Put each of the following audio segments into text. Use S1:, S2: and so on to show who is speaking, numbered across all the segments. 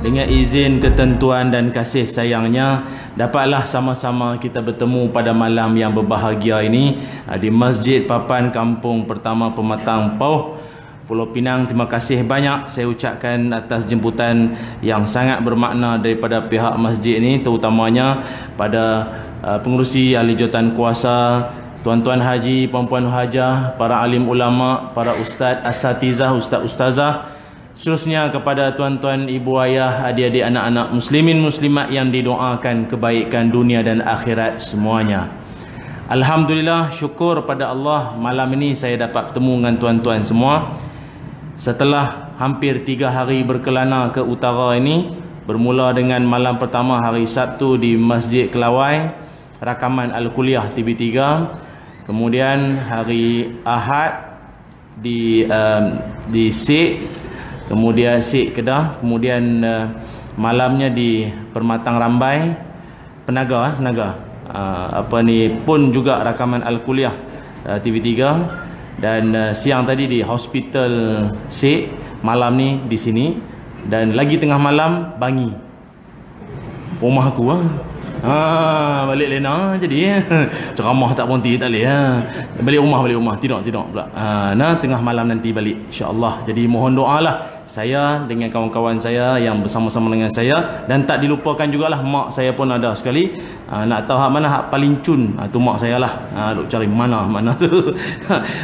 S1: dengan izin, ketentuan dan kasih sayangnya, dapatlah sama-sama kita bertemu pada malam yang berbahagia ini di Masjid Papan Kampung Pertama Pematang Pauh, Pulau Pinang. Terima kasih banyak saya ucapkan atas jemputan yang sangat bermakna daripada pihak masjid ini, terutamanya pada pengerusi ahli jawatan kuasa, tuan-tuan haji, puan-puan hajah, para alim ulama, para ustaz, asatizah, ustaz-ustazah, seterusnya kepada tuan-tuan, ibu ayah, adik-adik, anak-anak muslimin muslimat yang didoakan kebaikan dunia dan akhirat semuanya. Alhamdulillah, syukur pada Allah, malam ini saya dapat bertemu dengan tuan-tuan semua. Setelah hampir 3 hari berkelana ke utara ini, bermula dengan malam pertama hari Sabtu di Masjid Kelawai, rakaman Al-Kuliah TV3. Kemudian hari Ahad di Sik, kemudian Sik Kedah, kemudian malamnya di Permatang Rambai, Penaga pun juga rakaman Al-Kuliah TV3, dan siang tadi di Hospital Sik, malam ni di sini, dan lagi tengah malam Bangi, rumah aku balik Lena jadi ceramah tak berhenti tak boleh balik rumah tidak pula tengah malam nanti balik insya-Allah. Jadi mohon doalah saya dengan kawan-kawan saya yang bersama-sama dengan saya, dan tak dilupakan jugalah mak saya pun ada sekali. Nak tahu hak mana hak paling cun, tu mak saya lah. Duk cari mana tu.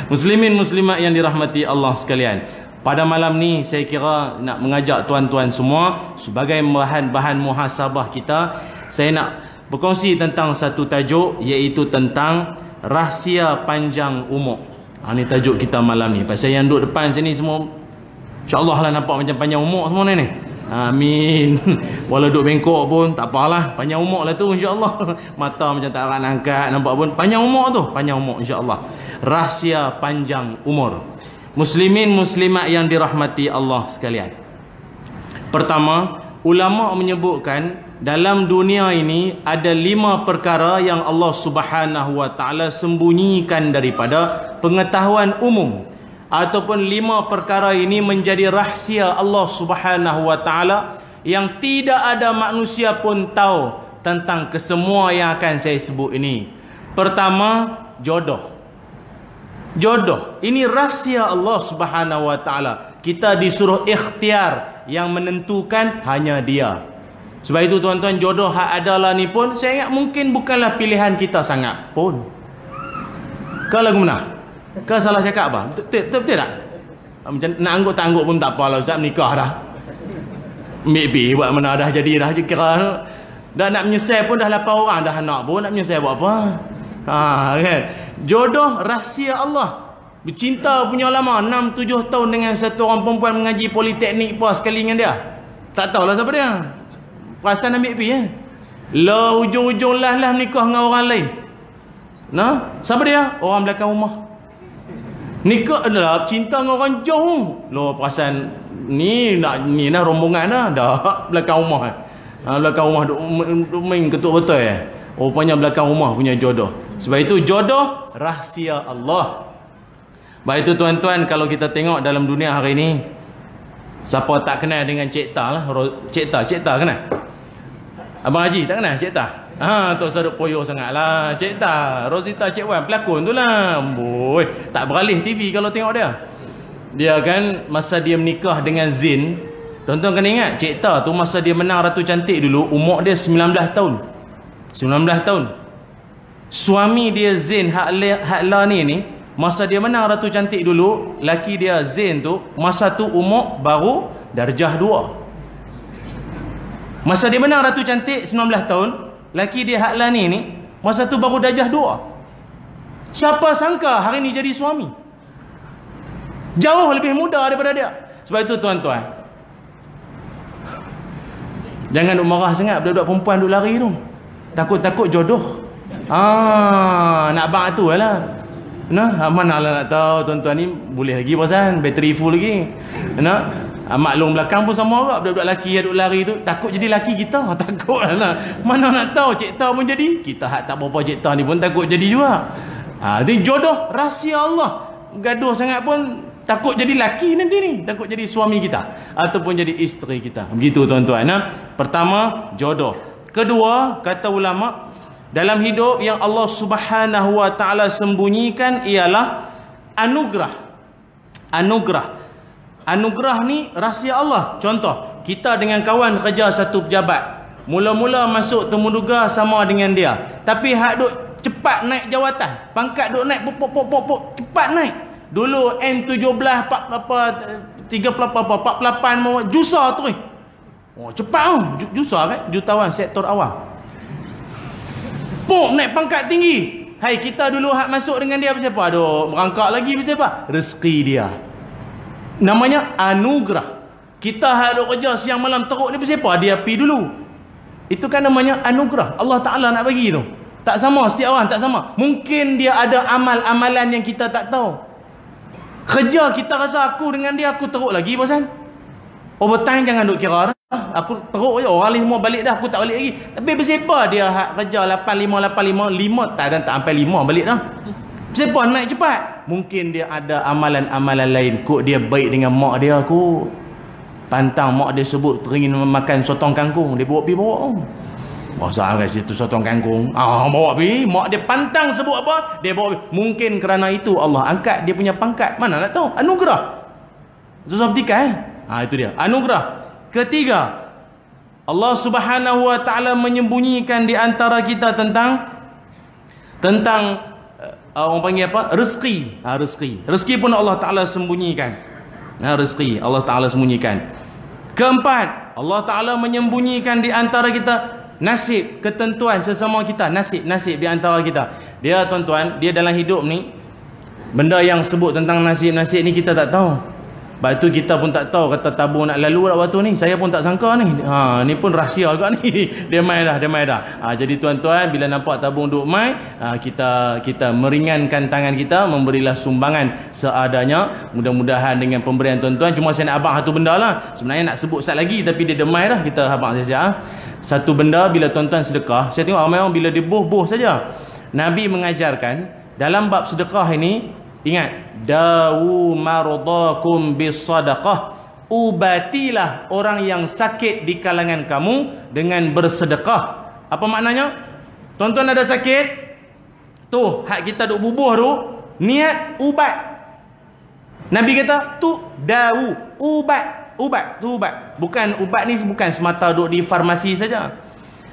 S1: Muslimin muslimat yang dirahmati Allah sekalian, pada malam ni saya kira nak mengajak tuan-tuan semua sebagai bahan muhasabah kita. Saya nak berkongsi tentang satu tajuk, iaitu tentang rahsia panjang umur. Ni tajuk kita malam ni. Pasal yang duduk depan sini semua insya-Allah lah nampak macam panjang umur semua ni. Amin. Walau duduk bengkok pun tak apalah, panjang umur lah tu insya-Allah. Mata macam tak nak angkat, nampak pun panjang umur tu, panjang umur insya-Allah. Rahsia panjang umur. Muslimin muslimat yang dirahmati Allah sekalian. Pertama, ulama menyebutkan dalam dunia ini ada 5 perkara yang Allah Subhanahu wa taala sembunyikan daripada pengetahuan umum, ataupun 5 perkara ini menjadi rahsia Allah Subhanahu wa taala yang tidak ada manusia pun tahu tentang kesemua yang akan saya sebut ini. Pertama, jodoh. Jodoh ini rahsia Allah Subhanahu wa taala. Kita disuruh ikhtiar, yang menentukan hanya Dia. Sebab itu tuan-tuan, jodoh hak adalah ni pun saya ingat mungkin bukanlah pilihan kita sangat pun. Kau lagu mana? Kau salah cakap apa? Betul tak? Macam nak anggut tak anggut pun tak apalah, Ustaz menikah dah. Maybe buat mana dah jadi dah je kira. Dah nak menyesal pun dah 8 orang dah anak pun, nak menyesal buat apa? Kan? Jodoh rahsia Allah. Bercinta punya lama 6-7 tahun dengan satu orang perempuan mengaji politeknik pun sekali dengan dia. Tak tahulah siapa dia. Perasan ambil pergi lah ujung-ujung lah menikah dengan orang lain. Siapa dia? Orang belakang rumah. Nikah adalah cinta dengan orang jauh. Perasan ni dah rombongan dah belakang rumah. Belakang rumah duk main ketuk betul rupanya belakang rumah punya jodoh. Sebab itu jodoh rahsia Allah. Baik itu tuan-tuan, kalau kita tengok dalam dunia hari ini, siapa tak kenal dengan Cik Ta lah? Cik Ta kenal? Abang Haji tak kenal Cik Ta? Tok Saduk poyo sangat lah Cik Ta. Rosita Cik Wan, pelakon tu lah. Boy, tak beralih TV kalau tengok dia. Dia kan masa dia menikah dengan Zin, tuan-tuan kena ingat, Cik Ta tu masa dia menang Ratu Cantik dulu, umur dia 19 tahun. 19 tahun. Suami dia Zin Hakla ni masa dia menang Ratu Cantik dulu, laki dia Zain tu masa tu umur baru darjah 2. Masa dia menang Ratu Cantik 19 tahun, laki dia Haklani ni masa tu baru darjah 2. Siapa sangka hari ni jadi suami? Jauh lebih muda daripada dia. Sebab itu tuan-tuan, jangan duk marah sangat budak-budak perempuan duk lari tu. Takut-takut jodoh. Nak bang tu lah. Mana lah nak tahu tuan-tuan ni boleh lagi perasan, bateri full lagi. Maklum belakang pun sama juga, budak-budak lelaki yang duk lari tu takut jadi lelaki kita. Takut lah. Mana nak tahu Cik Ta pun jadi. Kita tak berapa Cik Ta ni pun takut jadi juga. Jadi jodoh rahsia Allah. Gaduh sangat pun Takut jadi laki nanti ni, takut jadi suami kita ataupun jadi isteri kita. Begitu tuan-tuan. Pertama, jodoh. Kedua, kata ulama, dalam hidup yang Allah Subhanahu wa taala sembunyikan ialah anugerah. Anugerah ni rahsia Allah. Contoh, kita dengan kawan kerja satu pejabat. Mula-mula masuk temuduga sama dengan dia. Tapi hak duk cepat naik jawatan. Pangkat duk naik pop cepat naik. Dulu N17 48 jusa tu. Oh cepat jusa kan, jutawan sektor awam. Pop naik pangkat tinggi. Hai, kita dulu hak masuk dengan dia pasal apa? Aduh, merangkak lagi pasal apa? Rezeki dia. Namanya anugerah. Kita hak duk kerja siang malam teruk ni pasal apa? Dia pi dulu. Itu kan namanya anugerah. Allah Ta'ala nak bagi tu. Tak sama, setiap orang tak sama. Mungkin dia ada amal-amalan yang kita tak tahu. Kerja kita rasa aku dengan dia, aku teruk lagi pasal. Overtime jangan duk kira dah. Aku teruk je, orang lain semua balik dah, aku tak balik lagi. Tapi pasal apa dia kerja 85, 5 tak sampai 5 balik dah. Pasal apa naik cepat? Mungkin dia ada amalan-amalan lain. Kok dia baik dengan mak dia aku. Pantang mak dia sebut teringin makan sotong kangkung, dia bawa bawa. Masa kat situ sotong kangkung. Bawa pi, mak dia pantang sebut apa? Dia bawa. Mungkin kerana itu Allah angkat dia punya pangkat. Mana nak tahu? Anugerah. Susah bertikai. Itu dia. Anugerah. Ketiga, Allah Subhanahu wa taala menyembunyikan di antara kita tentang orang panggil apa? Rezeki. Rezeki pun Allah Taala sembunyikan. Rezeki Allah Taala sembunyikan. Keempat, Allah Taala menyembunyikan di antara kita nasib, ketentuan sesama kita, nasib di antara kita. Dia tuan-tuan, dia dalam hidup ni benda yang sebut tentang nasib ni kita tak tahu. Sebab tu kita pun tak tahu kata tabung nak lalu dah waktu ni. Saya pun tak sangka ni. Ni pun rahsia juga ni. Dia mai dah. Jadi tuan-tuan, bila nampak tabung duk mai, kita meringankan tangan kita, memberilah sumbangan seadanya. Mudah-mudahan dengan pemberian tuan-tuan, cuma saya nak abang satu benda lah. Sebenarnya nak sebut sat lagi, tapi dia demai dah. Kita abang siap-siap. Satu benda bila tuan-tuan sedekah, saya tengok ramai orang bila dia boh saja. Nabi mengajarkan dalam bab sedekah ini, ingat, dawu maradakum bisadaqah, ubatilah orang yang sakit di kalangan kamu dengan bersedekah. Apa maknanya? Tuan-tuan ada sakit, tu hak kita duk bubuh tu, niat ubat. Nabi kata tu dawu, ubat. Bukan ubat ni bukan semata duk di farmasi saja.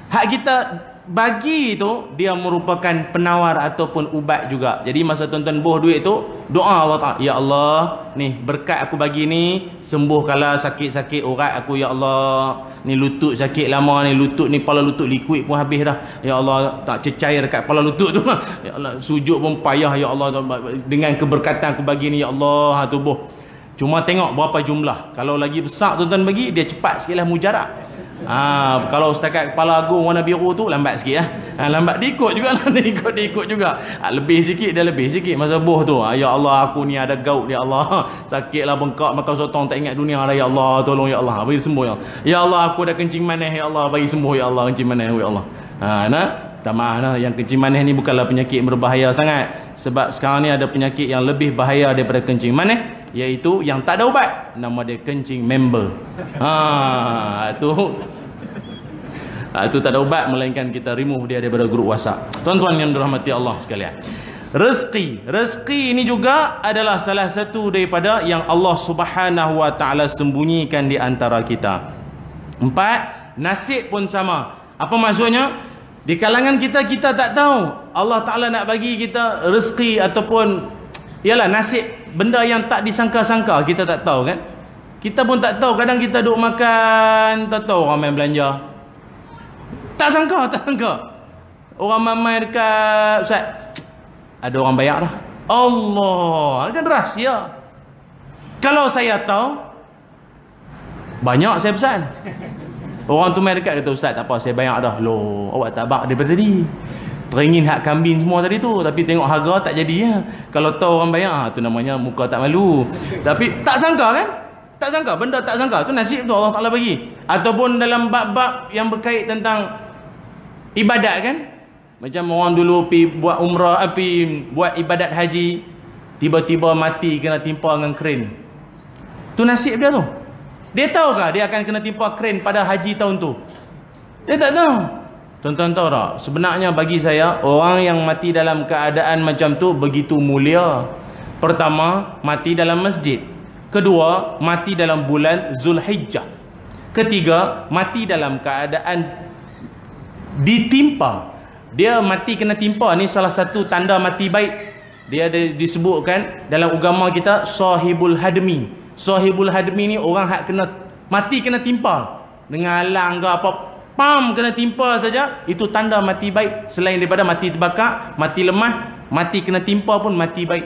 S1: Hak kita bagi itu dia merupakan penawar ataupun ubat juga. Jadi masa tuan-tuan boh duit tu, doa Allah Ta'ala, ya Allah, ni berkat aku bagi ni, sembuhkanlah sakit-sakit urat aku ya Allah. Ni lutut sakit lama ni, lutut ni kepala lutut liquid pun habis dah. Ya Allah, tak cecair dekat kepala lutut tu. Ya Allah, sujud pun payah ya Allah, dengan keberkatan aku bagi ni ya Allah, tubuh. Cuma tengok berapa jumlah. Kalau lagi besar tuan-tuan bagi, dia cepat sikitlah mujarab. Kalau setakat kepala agung warna biru tu lambat sikit lambat diikut juga diikut juga. Lebih sikit dia lebih sikit masa boh tu. Ya Allah, aku ni ada gout ya Allah, sakitlah bengkak makan sotong tak ingat dunia dah ya Allah, tolong ya Allah, bagi sembuh ya Allah. Ya Allah, aku dah kencing manis ya Allah, bagi sembuh ya Allah, kencing manis ya Allah. Tak maaf yang kencing manis ni bukanlah penyakit berbahaya sangat. Sebab sekarang ni ada penyakit yang lebih bahaya daripada kencing manis, iaitu yang tak ada ubat. Nama dia kencing member. Itu tak ada ubat, melainkan kita remove dia daripada grup WhatsApp. Tuan-tuan yang dirahmati Allah sekalian, rezeki ini juga adalah salah satu daripada yang Allah Subhanahu wa taala sembunyikan di antara kita. 4, nasib pun sama. Apa maksudnya? Di kalangan kita tak tahu Allah Ta'ala nak bagi kita rezeki ataupun ialah nasib, benda yang tak disangka-sangka kita tak tahu kan. Kita pun tak tahu, kadang kita duk makan tak tahu orang main belanja, tak sangka orang mamai dekat Ustaz ada orang bayar dah. Allah, kan rahsia. Kalau saya tahu banyak saya pesan. Orang tu main dekat kata, Ustaz tak apa saya bayar dah. Loh, awak tak bak daripada tadi. Teringin hak kambing semua tadi tu, tapi tengok harga tak jadi ya. Kalau tahu orang bayar, tu namanya muka tak malu. Tapi tak sangka kan? Tak sangka, benda tak sangka. Tu nasib tu Allah Ta'ala bagi. Ataupun dalam bab-bab yang berkait tentang ibadat kan? Macam orang dulu pergi buat umrah, buat ibadat haji. tiba-tiba mati kena timpa dengan kren. Tu nasib dia tu. Dia tahukah dia akan kena timpa kren pada haji tahun tu? Dia tak tahu. Tuan-tuan tahu tak? Sebenarnya bagi saya, orang yang mati dalam keadaan macam tu begitu mulia. Pertama, mati dalam masjid. Kedua, mati dalam bulan Zulhijjah. Ketiga, mati dalam keadaan ditimpa. Dia mati kena timpa, ni salah satu tanda mati baik. Dia ada disebutkan dalam agama kita sahibul hadmi. Sahibul hadmi ni orang hak kena mati kena timpa dengan alang ke apa, pam kena timpa saja, itu tanda mati baik. Selain daripada mati terbakar, mati lemah, mati kena timpa pun mati baik.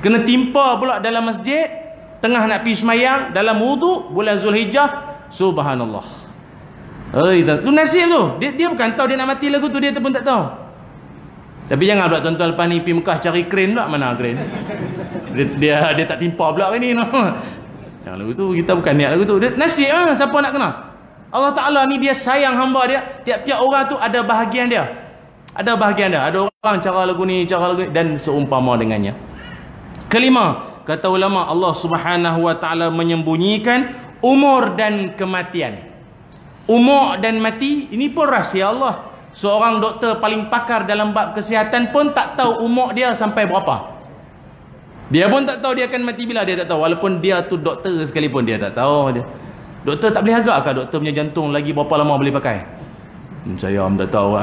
S1: Kena timpa pula dalam masjid, tengah nak pergi semayang, dalam wudu bulan Zulhijjah, subhanallah. Tu nasib tu. Dia bukan tahu dia nak mati lagu tu, dia pun tak tahu. Tapi jangan pula tuan-tuan lepas ni pergi Mekah cari kren pula. Mana kren? Dia tak timpa pula ni no. Yang lagu tu kita bukan niat lagu tu. Dia nasib siapa nak kena. Allah Ta'ala ni dia sayang hamba dia. Tiap-tiap orang tu ada bahagian dia. Ada bahagian dia. Ada orang cara lagu ni, cara lagu ni, dan seumpama dengannya. Kelima, kata ulama, Allah Subhanahu Wa Ta'ala menyembunyikan umur dan kematian. Umur dan mati ini pun rahsia Allah. Seorang doktor paling pakar dalam bab kesihatan pun tak tahu umur dia sampai berapa. Dia pun tak tahu dia akan mati bila, dia tak tahu. Walaupun dia tu doktor sekalipun dia tak tahu. Doktor tak boleh agakkan doktor punya jantung lagi berapa lama boleh pakai? Saya tak tahu.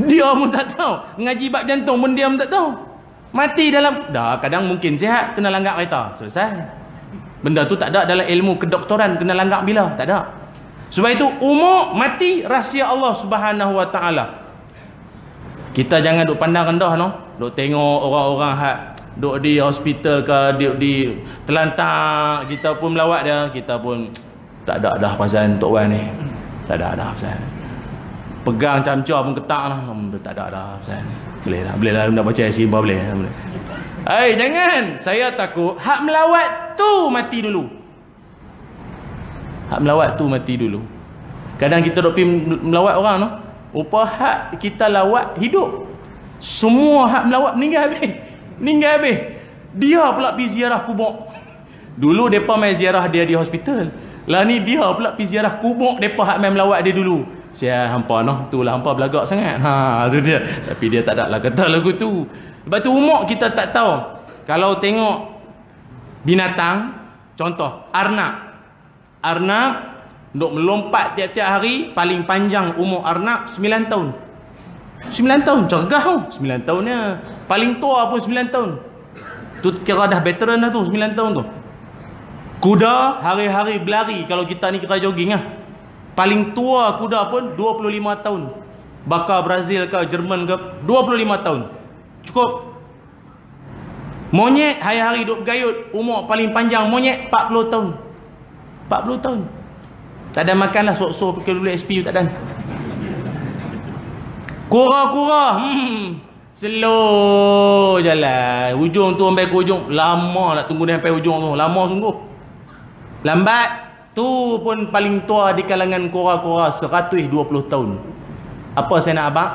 S1: Dia pun tak tahu. Ngaji bab jantung pun dia pun tak tahu. Mati dalam, dah kadang mungkin sihat, kena langgak kereta, selesai. Benda tu tak ada dalam ilmu kedoktoran, kena langgak bila, tak ada. Sebab itu umur mati rahsia Allah Subhanahu Wa Ta'ala. Kita jangan duk pandang rendah no. Duk tengok orang-orang hak duk di hospital ke, di terlantak, kita pun melawat dia, kita pun tak ada dah pasal Tok Wan ni. Tak ada dah pasal. Pegang camca pun ketak lah. Tak ada dah pasal. Boleh lah nak baca Yasin boleh. Jangan. Saya takut hak melawat tu mati dulu. Hak melawat tu mati dulu. Kadang kita duk pergi melawat orang no. Rupa hak kita lawat hidup. Semua hak melawat meninggal habis. Meninggal habis. Dia pula pergi ziarah kubur. Dulu depa main ziarah dia di hospital. Lah ni dia pula pergi ziarah kubur depa hak main melawat dia dulu. Sia hampa noh, itulah hampa belagak sangat. Tu dia. Tapi dia tak ada lah kata lagu tu. Sebab tu umur kita tak tahu. Kalau tengok binatang, contoh arnab. Arnab duk melompat tiap-tiap hari, paling panjang umur arnab 9 tahun. 9 tahun, cergah tu. 9 tahunnya. Paling tua pun 9 tahun. Tu kira dah veteran dah tu, 9 tahun tu. Kuda hari-hari berlari, kalau kita ni kira jogging lah. Paling tua kuda pun 25 tahun. Bakar Brazil ke Jerman ke 25 tahun. Cukup. Monyet hari-hari duk bergayut, umur paling panjang monyet 40 tahun. 40 tahun. Tak ada makan lah, sok-sok pakai dulu SP tak ada. Kura-kura, slow jalan. Hujung tu sampai ke hujung, lama nak tunggu dia sampai hujung tu, lama sungguh. Lambat. Tu pun paling tua di kalangan kura-kura 120 tahun. Apa saya nak abang?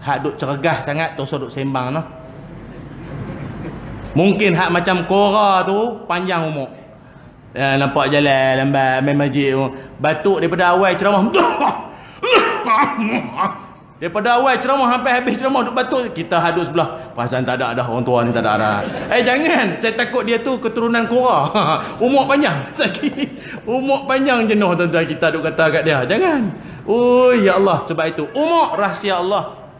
S1: Hak duk cergah sangat, tu duk sembang noh. Mungkin hak macam kura tu panjang umur. Nampak jalan lambat main masjid, batuk daripada awal ceramah. Daripada awal ceramah sampai habis ceramah duk batuk, kita hadut sebelah. Perasaan tak ada dah orang tua ni, tak ada dah. Jangan, saya takut dia tu keturunan kura. Umur panjang. Umur panjang jenuh tuan-tuan kita duk kata kat dia. Jangan. Oh ya Allah, sebab itu umur rahsia Allah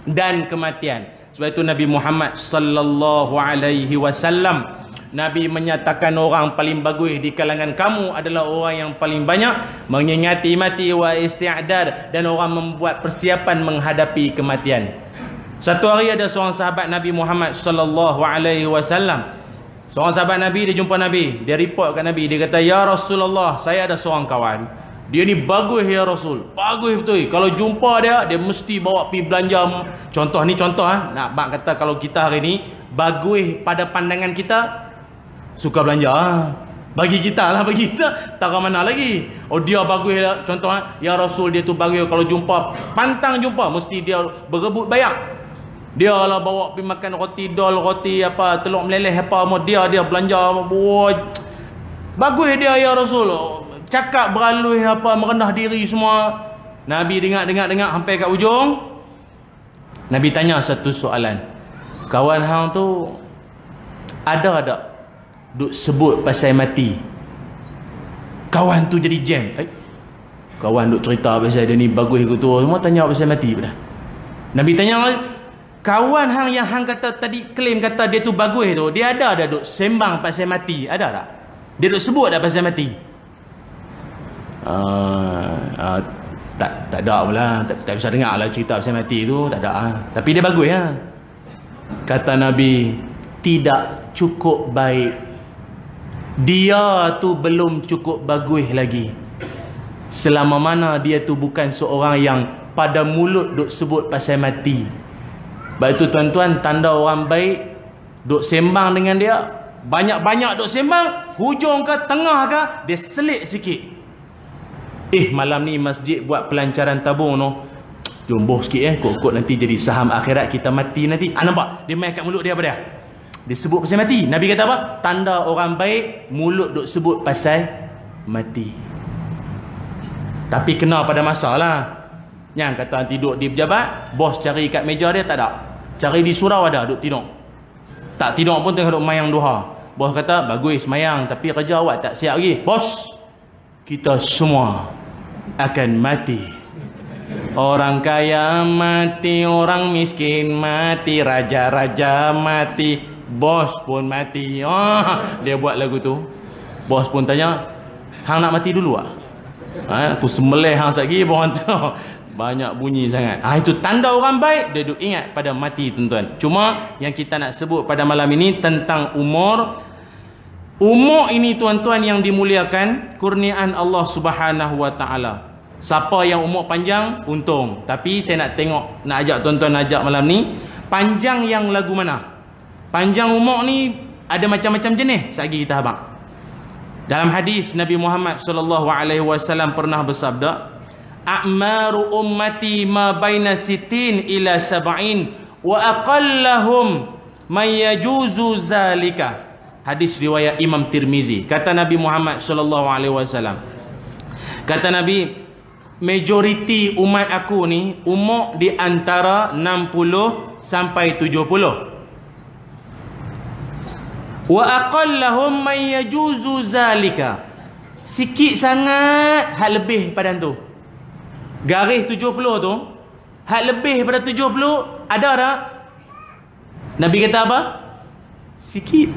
S1: dan kematian. Sebab itu Nabi Muhammad sallallahu alaihi wasallam, Nabi menyatakan orang paling bagus di kalangan kamu adalah orang yang paling banyak mengingati mati wa isti'dad, dan orang membuat persiapan menghadapi kematian. Satu hari ada seorang sahabat Nabi Muhammad sallallahu alaihi wasallam. Seorang sahabat Nabi, dia jumpa Nabi, dia report kat Nabi, dia kata, "Ya Rasulullah, saya ada seorang kawan. Dia ni bagus ya Rasul. Bagus betul. Kalau jumpa dia, dia mesti bawa pergi belanja." Contoh ni contoh nak bak kata kalau kita hari ni bagus pada pandangan kita, suka belanja bagi kita lah, bagi kita tak mana lagi. Oh dia bagus lah. Contoh ya Rasul dia tu bagus, kalau jumpa pantang jumpa mesti dia berebut bayar. Dia lah bawa pergi makan roti dol, roti apa, telur meleleh apa semua. Dia belanja. Bagus dia ya Rasul. Cakap beralui apa, merendah diri semua. Nabi dengar sampai kat ujung. Nabi tanya satu soalan. Kawan hang tu ada tak duk sebut pasal mati? Kawan tu jadi jam. Kawan duk cerita pasal dia ni bagus ke tu. Semua tanya pasal mati pada. Nabi tanya, kawan hang yang hang kata tadi claim kata dia tu bagus tu, dia ada duk sembang pasal mati? Ada tak? Dia duk sebut tak pasal mati? Tak ada pula. Tak bisa dengar lah cerita pasal mati tu. Tak ada. Tapi dia bagus ya. Kata Nabi, tidak cukup baik. Dia tu belum cukup bagus lagi selama mana dia tu bukan seorang yang pada mulut duk sebut pasal mati. Sebab itu tuan-tuan, tanda orang baik duk sembang dengan dia, banyak-banyak duk sembang, hujung ke tengah ke dia selit sikit. Malam ni masjid buat pelancaran tabung no. Jumbo sikit kok nanti jadi saham akhirat kita mati nanti. Nampak? Dia main kat mulut dia apa dia? Dia sebut pasal mati. Nabi kata apa? Tanda orang baik mulut duk sebut pasal mati. Tapi kena pada masa lah. Yang kata tidur di pejabat, bos cari kat meja dia tak ada. Cari di surau ada duk tidur. Tak tidur pun tengah duk mayang duha. Bos kata bagus mayang tapi kerja awak tak siap lagi. Bos, kita semua akan mati. Orang kaya mati, orang miskin mati, raja-raja mati, bos pun mati. Dia buat lagu tu. Bos pun tanya, hang nak mati dulu ah? Aku sembelih hang lagi pohon tu. Banyak bunyi sangat. Itu tanda orang baik. Dia duk ingat pada mati tuan-tuan. Cuma yang kita nak sebut pada malam ini tentang umur. Umur ini tuan-tuan yang dimuliakan, kurniaan Allah Subhanahu wa taala. Siapa yang umur panjang, untung. Tapi saya nak tengok, nak ajak tuan-tuan ajak malam ni, panjang yang lagu mana? Panjang umur ni ada macam-macam jenis. Sagi kita abang. Dalam hadis Nabi Muhammad SAW pernah bersabda, a'maru ummati ma baina sitin ila sab'in wa aqallahum man yajuzu zalika. Hadis riwayat Imam Tirmizi. Kata Nabi Muhammad SAW, kata Nabi, majoriti umat aku ni umur di antara 60 sampai 70. Wa aqallahum man yajuzu zalika. Sikit sangat hak lebih pada tu. Garis 70 tu, hak lebih pada 70 ada tak? Nabi kata apa? Sikit.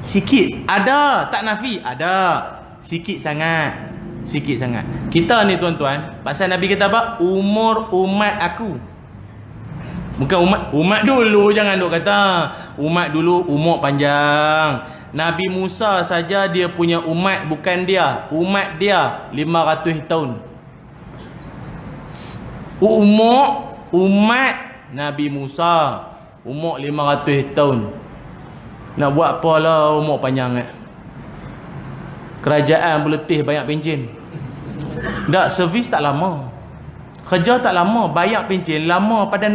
S1: Sikit. Ada, tak nafi. Ada. Sikit sangat. Sikit sangat. Kita ni tuan-tuan, pasal Nabi kata apa? Umur umat aku. Bukan umat dulu, jangan duk kata. Umat dulu umur panjang. Nabi Musa saja dia punya umat, bukan dia. Umat dia 500 tahun. Umat Nabi Musa umur 500 tahun. Nak buat apa lah umur panjang Kerajaan berletih banyak pencen. Tak, servis tak lama. Kerja tak lama, bayar pencen lama pada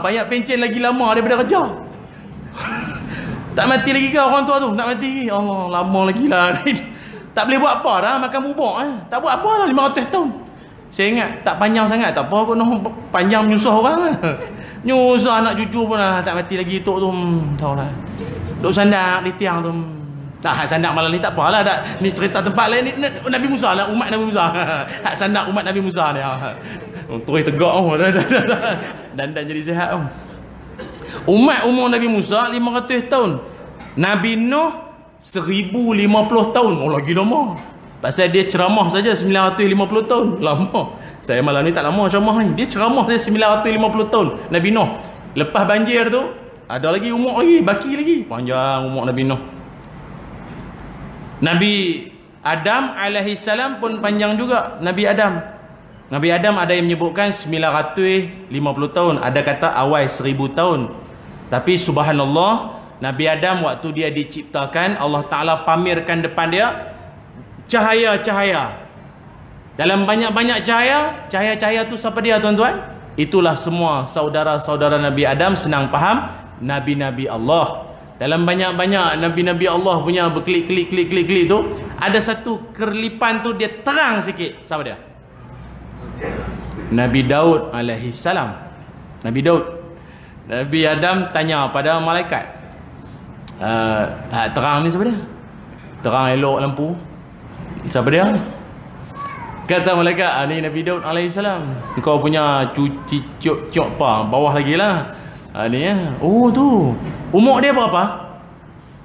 S1: bayar pencen lagi lama daripada kerja. Tak mati lagi ke orang tua tu? Tak mati lagi. Allah, lama lagi lah. Tak boleh buat apa dah, makan bubuk tak buat apa lah 500 tahun. Saya ingat tak panjang sangat, tak apa pun panjang menyusah orang nyusah anak cucu pun lah, tak mati lagi tok tu. Tahulah. Duk sandak di tiang tu. Tak, sandak malam ni tak apalah, tak. Ni cerita tempat lain ni, Nabi Musa lah, umat Nabi Musa. Hak sandak umat Nabi Musa ni. Terus tegak dan jadi sihat. Umat umur Nabi Musa 500 tahun. Nabi Nuh 1050 tahun. Oh, lagi lama. Pasal dia ceramah saja 950 tahun. Lama. Saya malam ni tak lama ceramah ni. Dia ceramah saja 950 tahun. Nabi Nuh. Lepas banjir tu, ada lagi umur lagi, baki lagi. Panjang umur Nabi Nuh. Nabi Adam alaihissalam pun panjang juga. Nabi Adam ada yang menyebutkan 950 tahun, ada kata awal 1000 tahun. Tapi subhanallah, Nabi Adam waktu dia diciptakan, Allah Ta'ala pamerkan depan dia cahaya-cahaya. Dalam banyak-banyak cahaya tu siapa dia tuan-tuan? Itulah semua saudara-saudara Nabi Adam senang faham Nabi-Nabi Allah. Dalam banyak-banyak Nabi-Nabi Allah punya berklik-klik tu, ada satu kerlipan tu dia terang sikit. Siapa dia? Nabi Daud alaihi salam. Nabi Daud. Nabi Adam tanya pada malaikat, terang ni siapa dia? Terang elok lampu. Siapa dia? Kata malaikat, ni Nabi Daud alaihissalam. Kau punya cuci ciok apa? Bawah lagi lah. Ni ya. Oh tu. Umur dia berapa?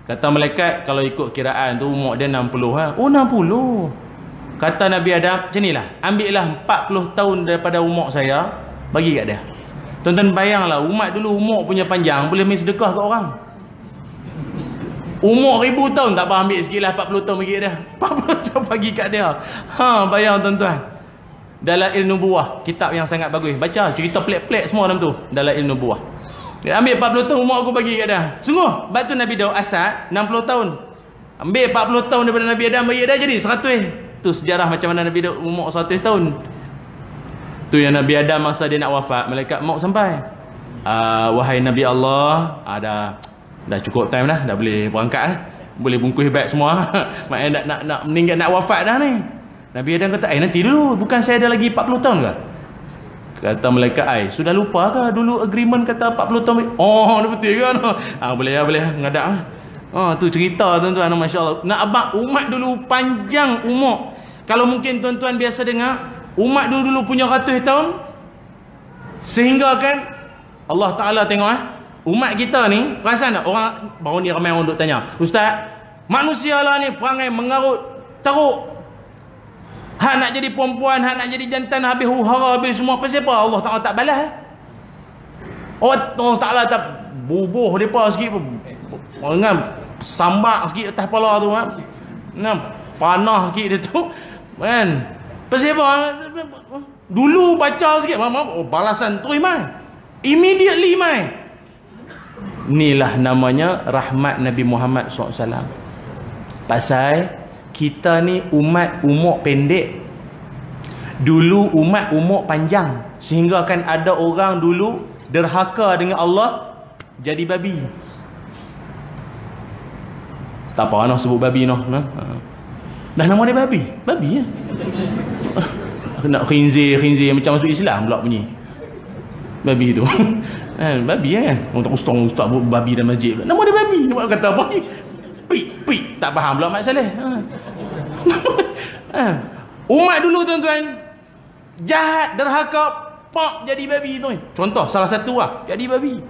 S1: Kata malaikat, kalau ikut kiraan tu umur dia 60 ha. Oh 60. Kata Nabi Adam, macam ni lah. Ambillah 40 tahun daripada umur saya, bagi kat dia. Tuan-tuan bayanglah, umat dulu umur punya panjang, boleh main sedekah kat orang. Umur 1000 tahun tak apa, ambil sikit lah 40 tahun bagi dia. 40 tahun bagi kat dia. Bayang tuan-tuan. Dalail Nubuwah, kitab yang sangat bagus. Baca cerita pelik-pelik semua dalam tu. Dalail Nubuwah. Dia ambil 40 tahun umur aku bagi kat dia. Sungguh, batu Nabi Daud asal 60 tahun. Ambil 40 tahun daripada Nabi Adam bagi dia, jadi 100. Tu sejarah macam mana Nabi Daud umur 100 tahun. Tu yang Nabi Adam masa dia nak wafat, malaikat maut sampai. Wahai Nabi Allah, dah cukup time dah boleh berangkat lah. Boleh bungkus beg semua. Maknanya nak meninggal, nak wafat dah ni. Nabi Adam kata, nanti dulu, bukan saya ada lagi 40 tahun ke? Kata malaikat, sudah lupa ke dulu agreement kata 40 tahun? Oh, betul kan? Boleh ngadak lah. Tu cerita tuan-tuan, masya-Allah. Nak abang umat dulu panjang umur. Kalau mungkin tuan-tuan biasa dengar, umat dulu punya ratus tahun, sehingga kan Allah Taala tengok umat kita ni, perasan tak? Orang baru ni ramai orang duk tanya, Ustaz, manusia lah ni perangai mengarut teruk. Hak nak jadi perempuan, hak nak jadi jantan, habis huru-hara, habis semua. Pasal apa Allah Taala tak balas? Allah Taala tak bubuh depa sikit, orang sambak sikit atas kepala tu, panah sikit dia tu, kan? Pasal apa? Dulu baca sikit, balasan tu immediately mai. Inilah namanya rahmat Nabi Muhammad SAW. Pasal kita ni umat umur pendek, dulu umat umur panjang, sehingga kan ada orang dulu derhaka dengan Allah, jadi babi. Tak apa nak sebut babi noh. Dah nama dia babi ya. Nak khinzir macam masuk Islam pula bunyi babi tu. Babi kan, orang tak ustaz buat babi dalam masjid pula. Nama dia babi, nama kata apa ni? Pik tak faham pula Mak Saleh. Umat dulu tuan-tuan jahat, derhaka, jadi babi tu. Contoh salah satu jadi babi.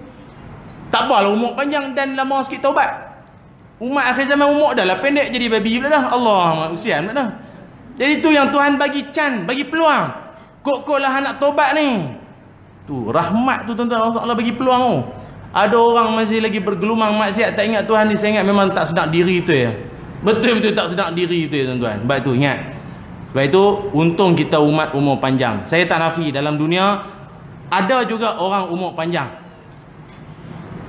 S1: Tak apalah umur panjang dan lama sikit taubat. Umat akhir zaman umur dah lah pendek, jadi babi pula dah. Allah, usian pula dah. Jadi tu yang Tuhan bagi bagi peluang. Kok lah nak taubat ni. Tu rahmat tu tuan-tuan, Allah bagi peluang tu. Ada orang masih lagi bergelumang maksiat, tak ingat Tuhan ni. Saya ingat memang tak sedap diri tu ya. Betul-betul tak sedap diri tu ya tuan-tuan. Baik tu ingat. Baik tu untung kita umat umur panjang. Saya tak nafi dalam dunia ada juga orang umur panjang.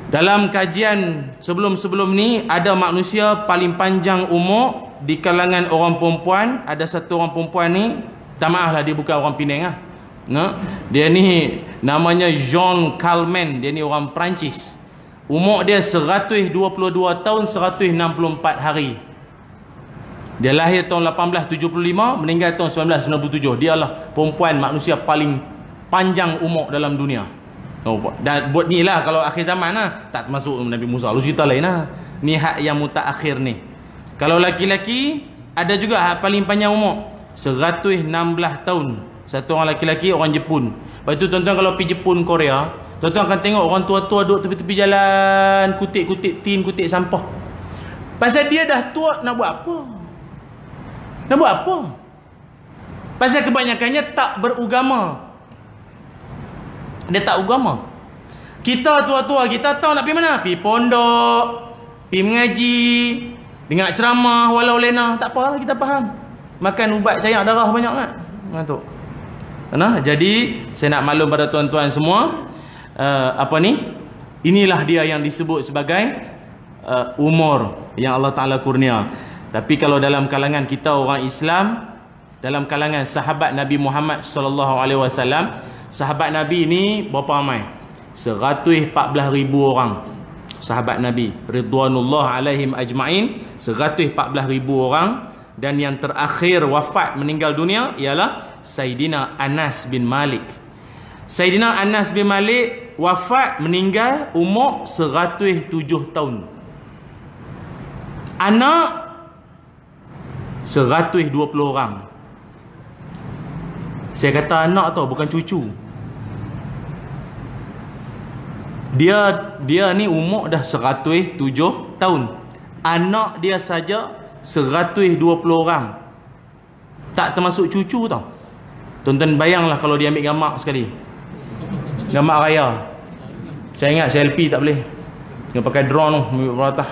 S1: Dalam kajian sebelum-sebelum ni ada manusia paling panjang umur di kalangan orang perempuan. Ada satu orang perempuan ni, tak maaf lah dia bukan orang Penang lah. Dia ni namanya Jean Calment. Dia ni orang Perancis. Umur dia 122 tahun 164 hari. Dia lahir tahun 1875, meninggal tahun 1997. Dia lah perempuan manusia paling panjang umur dalam dunia. Dan buat ni lah kalau akhir zaman lah, tak termasuk Nabi Musa, lu cerita lain lah. Ni hak yang mutaakhir ni. Kalau laki-laki ada juga hak paling panjang umur 116 tahun. Satu orang laki-laki, orang Jepun. Lepas tu tuan-tuan kalau pergi Jepun, Korea, tuan-tuan akan tengok orang tua-tua duduk tepi-tepi jalan, kutik-kutik tin, kutik sampah. Pasal dia dah tua, nak buat apa? Nak buat apa? Pasal kebanyakannya tak beragama. Dia tak agama. Kita tua-tua, kita tahu nak pergi mana? Pergi pondok, pergi mengaji, dengar ceramah walau lena, tak apalah, kita faham. Makan ubat cair darah banyak kan? Tu. Jadi saya nak maklum pada tuan-tuan semua, inilah dia yang disebut sebagai umur yang Allah Ta'ala kurnia. Tapi kalau dalam kalangan kita orang Islam, dalam kalangan sahabat Nabi Muhammad SAW, sahabat Nabi ni berapa ramai? 114,000 orang. Sahabat Nabi ridwanullah alaihim ajma'in 114,000 orang. Dan yang terakhir wafat meninggal dunia ialah Sayyidina Anas bin Malik. Sayyidina Anas bin Malik wafat meninggal umur 107 tahun. Anak 120 orang. Saya kata anak tau, bukan cucu. Dia ni umur dah 107 tahun. Anak dia saja 120 orang. Tak termasuk cucu tau. Tuan-tuan bayanglah kalau dia ambil gambar sekali. Gambar raya. Saya ingat selfie tak boleh. Dia pakai drone tu, ambil atas.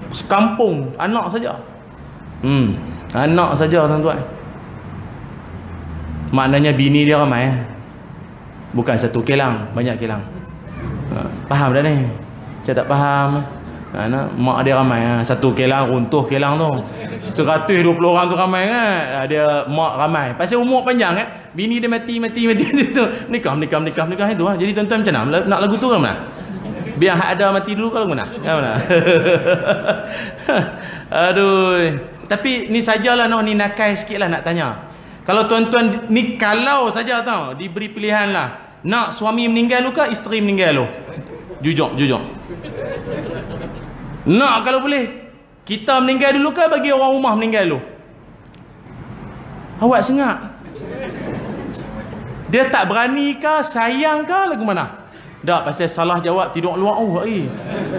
S1: Sekampung anak saja. Anak saja tuan-tuan. Maknanya bini dia ramai. Bukan satu kilang, banyak kilang. Faham dah ni? Saya tak faham. Mak dia ramai. Satu kilang runtuh kilang tu. 120 orang tu ramai kan. Dia mak ramai. Pasal umur panjang kan. Bini dia mati tu. Nikah itu. Jadi tuan-tuan macam mana? Nak lagu tu kan mana? Biar hak ada mati dulu kalau mana? Mana? Aduh. Tapi ni sajalah ni nakai sikit lah nak tanya. Kalau tuan-tuan ni kalau saja tau diberi pilihan lah. Nak suami meninggal lu ke isteri meninggal lu? Jujur. Nak kalau boleh kita meninggal dulu ke bagi orang rumah meninggal dulu? Awak sengak. Dia tak berani ke, sayang ke, lagu mana? Tak, pasal salah jawab tidur luar.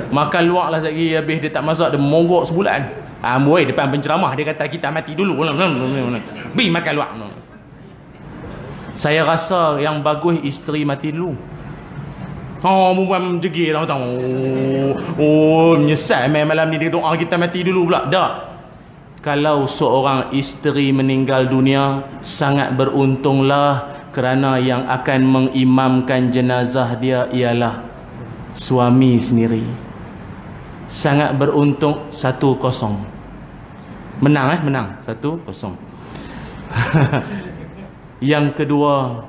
S1: Makan luar lah lagi. Habis dia tak masak, dia monggok sebulan. Amboi depan penceramah dia kata kita mati dulu. Bi makan luar. Saya rasa yang bagus isteri mati dulu. Perempuan menjegir tahu. Menyesal malam ni dia doa kita mati dulu pula. Tak. Kalau seorang isteri meninggal dunia, sangat beruntunglah kerana yang akan mengimamkan jenazah dia ialah suami sendiri. Sangat beruntung. 1-0. Menang menang 1-0. Yang kedua,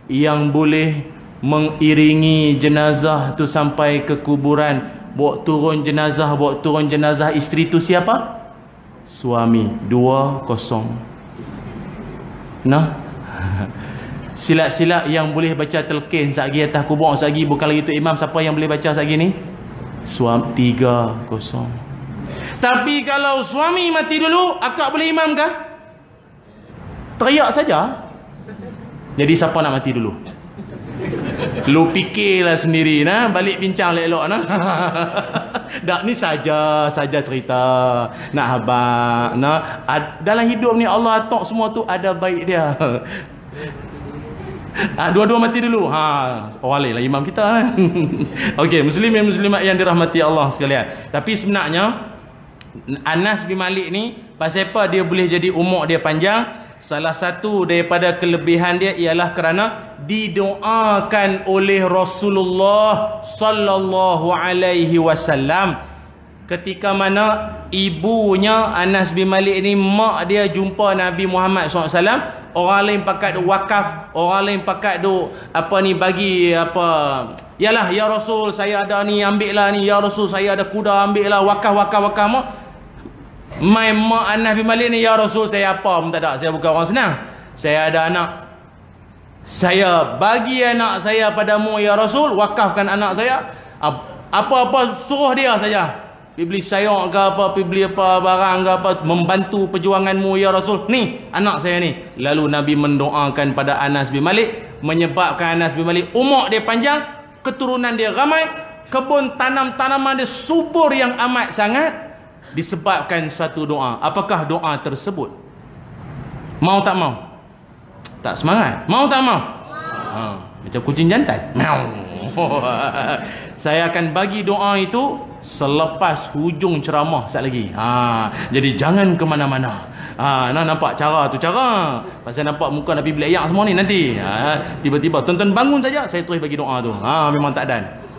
S1: yang boleh mengiringi jenazah tu sampai ke kuburan, bawa turun jenazah isteri tu siapa? Suami. 2-0. Nah. Silat-silat yang boleh baca telkin satgi atas kubur satgi, bukan lagi tu imam, siapa yang boleh baca satgi ni? Suami. 3-0. Tapi kalau suami mati dulu, akak boleh imam kah? Teriak saja. Jadi siapa nak mati dulu? Lu fikirlah sendiri nah, balik bincang elok-elok nah. Dak ni saja cerita nak habaq nah. Dalam hidup ni Allah atok semua tu ada baik dia. Dua-dua mati dulu. Orang lain lah imam kita kan. Okey, muslimin muslimat yang dirahmati Allah sekalian. Tapi sebenarnya Anas bin Malik ni pasal apa dia boleh jadi umur dia panjang? Salah satu daripada kelebihan dia ialah kerana didoakan oleh Rasulullah sallallahu alaihi wasallam. Ketika mana ibunya Anas bin Malik ni, mak dia jumpa Nabi Muhammad SAW, orang lain pakat duk wakaf, orang lain pakat duk bagi yalah ya Rasul saya ada ni ambil lah ni, ya Rasul saya ada kuda ambil lah, wakaf mak. My mak Anas bin Malik ni, ya Rasul saya apa pun tak ada, saya bukan orang senang, saya ada anak, saya bagi anak saya padamu ya Rasul, wakafkan anak saya, apa-apa suruh dia saja, pergi beli sayur ke apa, pergi beli apa barang ke apa, membantu perjuanganmu ya Rasul, ni anak saya ni. Lalu Nabi mendoakan pada Anas bin Malik, menyebabkan Anas bin Malik umur dia panjang, keturunan dia ramai, kebun tanam-tanaman dia subur yang amat sangat, disebabkan satu doa. Apakah doa tersebut? Mau tak mau? Tak semangat. Mau tak mau? Macam kucing jantan. Saya akan bagi doa itu selepas hujung ceramah sekali lagi. Jadi jangan ke mana-mana. Nampak cara tu cara. Pasal nampak muka Nabi belayak semua ni nanti. Tiba-tiba tuan-tuan bangun saja, saya terus bagi doa tu. Memang tak dan.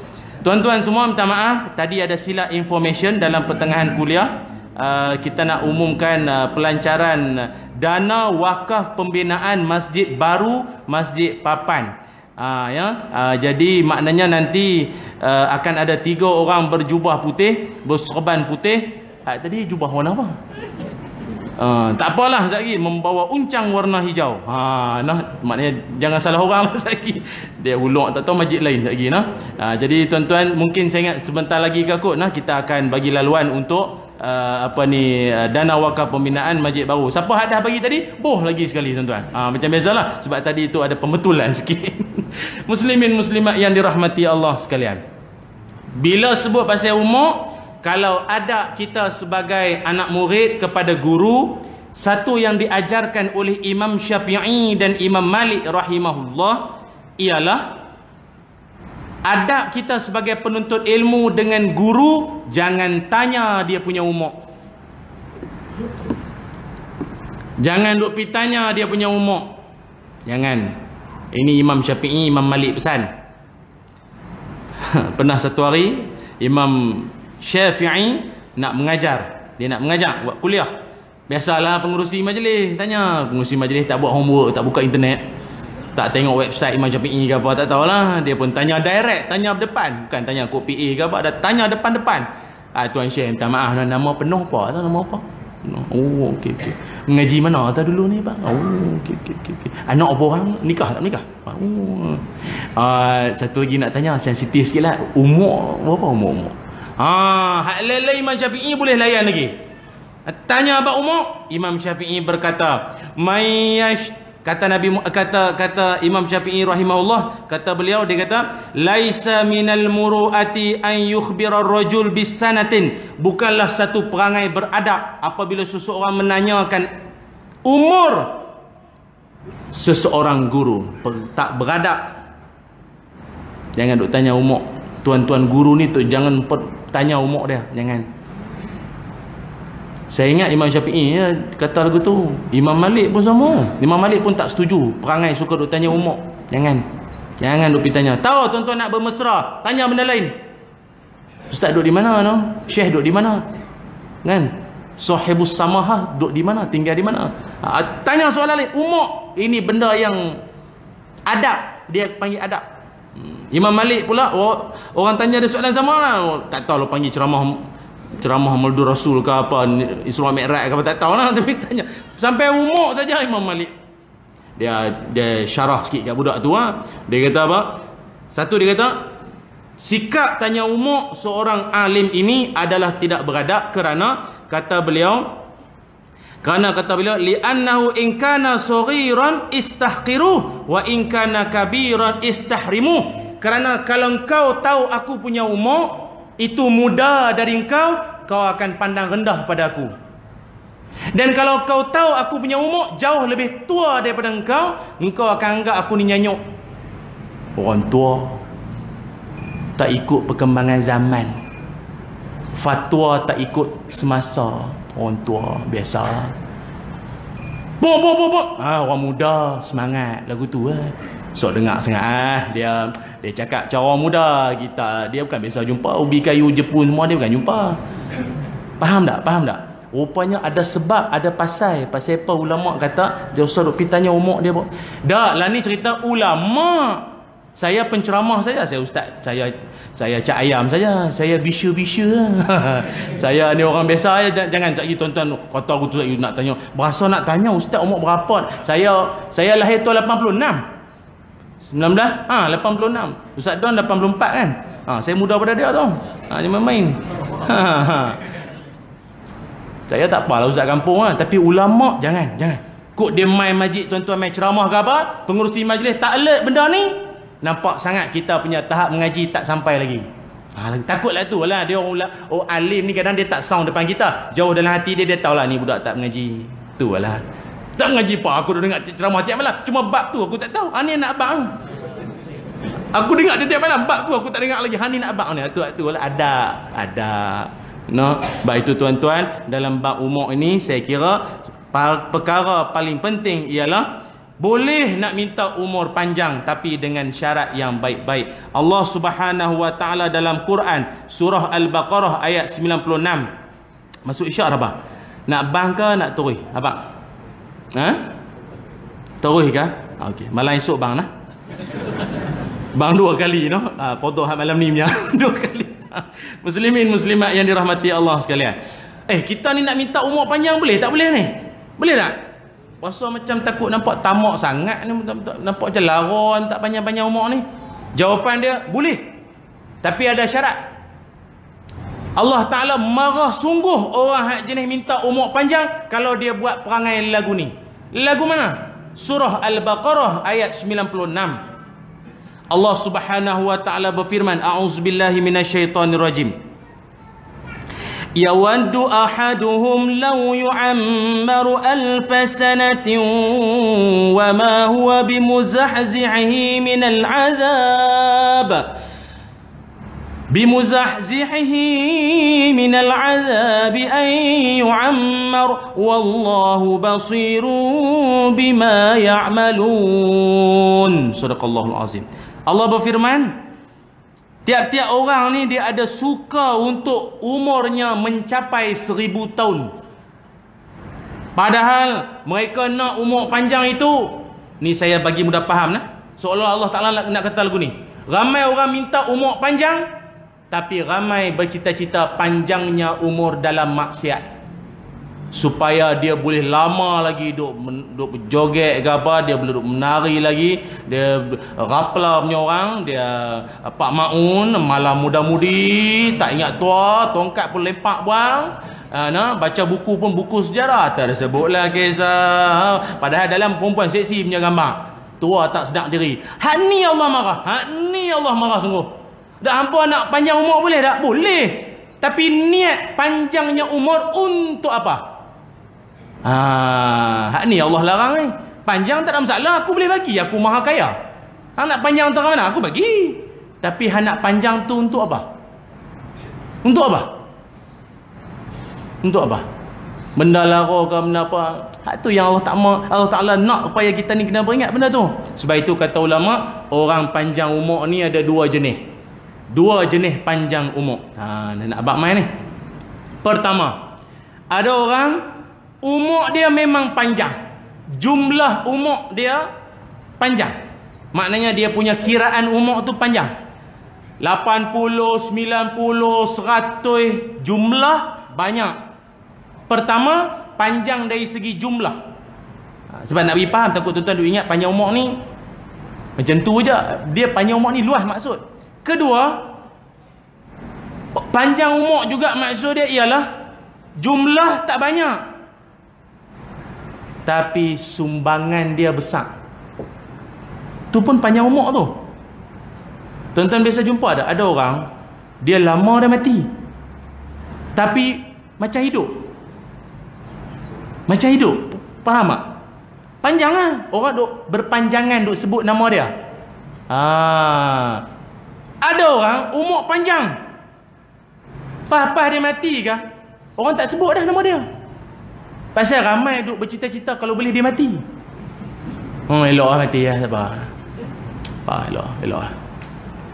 S1: Tuan-tuan semua minta maaf, tadi ada silap information dalam pertengahan kuliah. Kita nak umumkan pelancaran dana wakaf pembinaan masjid baru, Masjid Papan. Jadi maknanya nanti akan ada 3 orang berjubah putih, berserban putih. Tadi jubah warna apa? Tak apalah sekejap lagi, membawa uncang warna hijau. Maknanya jangan salah orang sekejap lagi. Dia uluk tak tahu masjid lain sekejap lagi. Jadi tuan-tuan, mungkin saya ingat sebentar lagi ke kot, kita akan bagi laluan untuk dana wakaf pembinaan masjid baru. Siapa hadah bagi tadi? Boh lagi sekali tuan-tuan. Macam biasalah, sebab tadi itu ada pembetulan sikit. Muslimin muslimat yang dirahmati Allah sekalian. Bila sebut pasal umur, kalau ada kita sebagai anak murid kepada guru, satu yang diajarkan oleh Imam Syafi'i dan Imam Malik rahimahullah ialah adab kita sebagai penuntut ilmu dengan guru, jangan tanya dia punya umur. Jangan duk pi tanya dia punya umur. Jangan. Ini Imam Syafi'i, Imam Malik pesan. Pernah satu hari Imam Syafi'i nak mengajar. Dia nak mengajar, buat kuliah. Biasalah pengurusi majlis tanya. Pengurusi majlis tak buat homework, tak buka internet, tak tengok website Imam Syafi'i ke apa, tak tahulah. Dia pun tanya direct, tanya depan. Bukan tanya kod PA ke apa, dah tanya depan-depan. Tuan Syekh, minta maaf, nama penuh apa? Nama apa? Oh, okey. Mengaji mana tak dulu ni, bang? Oh, okey. Anak apa orang? Nikah tak menikah? Satu lagi nak tanya, sensitif sikit lah. Umur, berapa umur? Hak lain Imam Syafi'i boleh layan lagi. Tanya apa umur? Imam Syafi'i berkata, kata Imam Syafi'i rahimahullah, kata beliau, dia kata, laisa minal muru'ati an yukhbira ar-rajul bis-sanatin. Bukanlah satu perangai beradab apabila seseorang menanyakan umur seseorang guru. Tak beradab. Jangan duk tanya umur. Tuan-tuan guru ni tu jangan tanya umur dia, jangan. Saya ingat Imam Syafi'i kata lagu tu. Imam Malik pun sama. Imam Malik pun tak setuju perangai suka duk tanya umur. Jangan duk pergi tanya. Tahu tuan-tuan nak bermesra, tanya benda lain. Ustaz duk di mana no? Syekh duk di mana? Kan? Sahibus samahah duk di mana? Tinggal di mana? Tanya soalan lain. Umur, ini benda yang adab, dia panggil adab. Imam Malik pula, orang tanya dia soalan sama, tak tahu lah panggil ceramah Maulid Rasul ke apa, Isra Mi'raj ke apa, tak tahu lah. Tapi tanya sampai umur saja Imam Malik. Dia syarah sikit kat budak tu. Dia kata apa? Satu, dia kata sikap tanya umur seorang alim ini adalah tidak beradab, kerana kata beliau li'annahu in kana saghiran istahqiruh wa in kana kabiran istahrimuh. Kerana kalau engkau tahu aku punya umur, itu muda dari engkau, kau akan pandang rendah pada aku. Dan kalau kau tahu aku punya umur jauh lebih tua daripada engkau akan anggap aku ni nyanyuk. Orang tua tak ikut perkembangan zaman, fatwa tak ikut semasa. Orang tua biasa. Orang muda semangat lagu tu. Sok dengar sangat. Dia cakap cara orang muda kita, dia bukan biasa jumpa ubi kayu Jepun semua, dia bukan jumpa. Faham tak? Rupanya ada sebab, ada pasal apa ulama kata dia usah duk pergi tanya umur dia. Dak lah, ni cerita ulama. Saya penceramah saja, saya ustaz, saya cak ayam saja, saya bisya. Saya ni orang biasa aja. Jangan tak gitu tuan-tuan kata aku tu nak tanya. Berasa nak tanya ustaz umur berapa? Saya lahir tahun 86. 86. Ustaz Don 84 kan? Saya muda pada dia tu. Jangan main. Saya tak apalah ustaz kampung tapi ulama jangan. Kok dia main majlis, tuan-tuan main ceramah ke apa, pengurusi majlis tak alert benda ni, nampak sangat kita punya tahap mengaji tak sampai lagi. Takutlah tu lah. Dia orang alim ni kadang dia tak sound depan kita, jauh dalam hati dia tahulah ni budak tak mengaji. Tu lah. Tak mengaji apa, aku dah dengar ceramah tiap malam, cuma bab tu aku tak tahu. Ni nak bab. Aku dengar tiap malam bab tu aku tak dengar lagi. Ni nak bab ni. Tu lah adab. Baik itu tuan-tuan, dalam bab umur ini saya kira perkara paling penting ialah boleh nak minta umur panjang tapi dengan syarat yang baik-baik. Allah Subhanahu wa taala dalam Quran surah Al-Baqarah ayat 96. Masuk isyak apa? Nak bang ke nak terus? Apa? Terus ke? Okey, malam esok bang lah. Bang 2 kali no. Qadha malam ni punya 2 kali. Muslimin muslimat yang dirahmati Allah sekalian. Kita ni nak minta umur panjang boleh tak boleh ni? Boleh tak? Rasa macam takut nampak tamak sangat ni, nampak macam laron tak panjang-panjang umur ni. Jawapan dia boleh. Tapi ada syarat. Allah Ta'ala marah sungguh orang jenis minta umur panjang kalau dia buat perangai lagu ni. Lagu mana? Surah Al-Baqarah ayat 96. Allah Subhanahu wa Ta'ala berfirman, a'udzubillahi minasyaitonirrajim. Yawaddu ahaduhum law yu'ammaru alfa sanatin wa ma huwa bimuzahzihi minal 'adzab. Bimuzahzihi minal 'adzabi an yu'ammar wallahu basirun bima ya'malun. Sadaqallahul azim. Allah berfirman, tiap-tiap orang ni dia ada suka untuk umurnya mencapai 1000 tahun. Padahal mereka nak umur panjang itu, ni saya bagi mudah faham lah. Seolah Allah Ta'ala nak kata lagu ni. Ramai orang minta umur panjang, tapi ramai bercita-cita panjangnya umur dalam maksiat, supaya dia boleh lama lagi duk berjoget ke apa, dia boleh duk menari lagi, dia rapla punya orang, dia Pak Maun malam muda-mudi, tak ingat tua, tongkat pun lempak buang. Baca buku pun buku sejarah tak sebutlah kisah, padahal dalam perempuan seksi punya gambar. Tua tak sedar diri. Hak ni Allah marah. Hak ni Allah marah sungguh. Dah hampa nak panjang umur boleh tak? Boleh. Tapi niat panjangnya umur untuk apa? Hak ni Allah larang ni. Panjang tak ada masalah, aku boleh bagi, aku maha kaya. Hak nak panjang tu mana? Aku bagi. Tapi hak nak panjang tu untuk apa? Untuk apa? Untuk apa? Benda lara ke benda apa? Hak tu yang Allah Ta'ala nak supaya kita ni kena beringat benda tu. Sebab itu kata ulama, orang panjang umur ni ada 2 jenis. 2 jenis panjang umur. Nak abang main ni. Pertama, ada orang umur dia memang panjang. Jumlah umur dia panjang. Maknanya dia punya kiraan umur tu panjang. 80, 90, 100, jumlah banyak. Pertama, panjang dari segi jumlah. Sebab nak bagi faham, takut tuan-tuan duk ingat panjang umur ni macam tu je. Dia panjang umur ni luas maksud. Kedua, panjang umur juga maksud dia ialah jumlah tak banyak, tapi sumbangan dia besar. Tu pun panjang umur tu. Tuan-tuan biasa jumpa ada orang dia lama dah mati, tapi macam hidup. Macam hidup. Faham tak? Panjang lah. Orang duk berpanjangan duk sebut nama dia. Ada orang umur panjang, pas dia mati kah, orang tak sebut dah nama dia. Pasal ramai duk bercita-cita kalau boleh dia mati. Elok lah mati lah, sabar. Elok lah.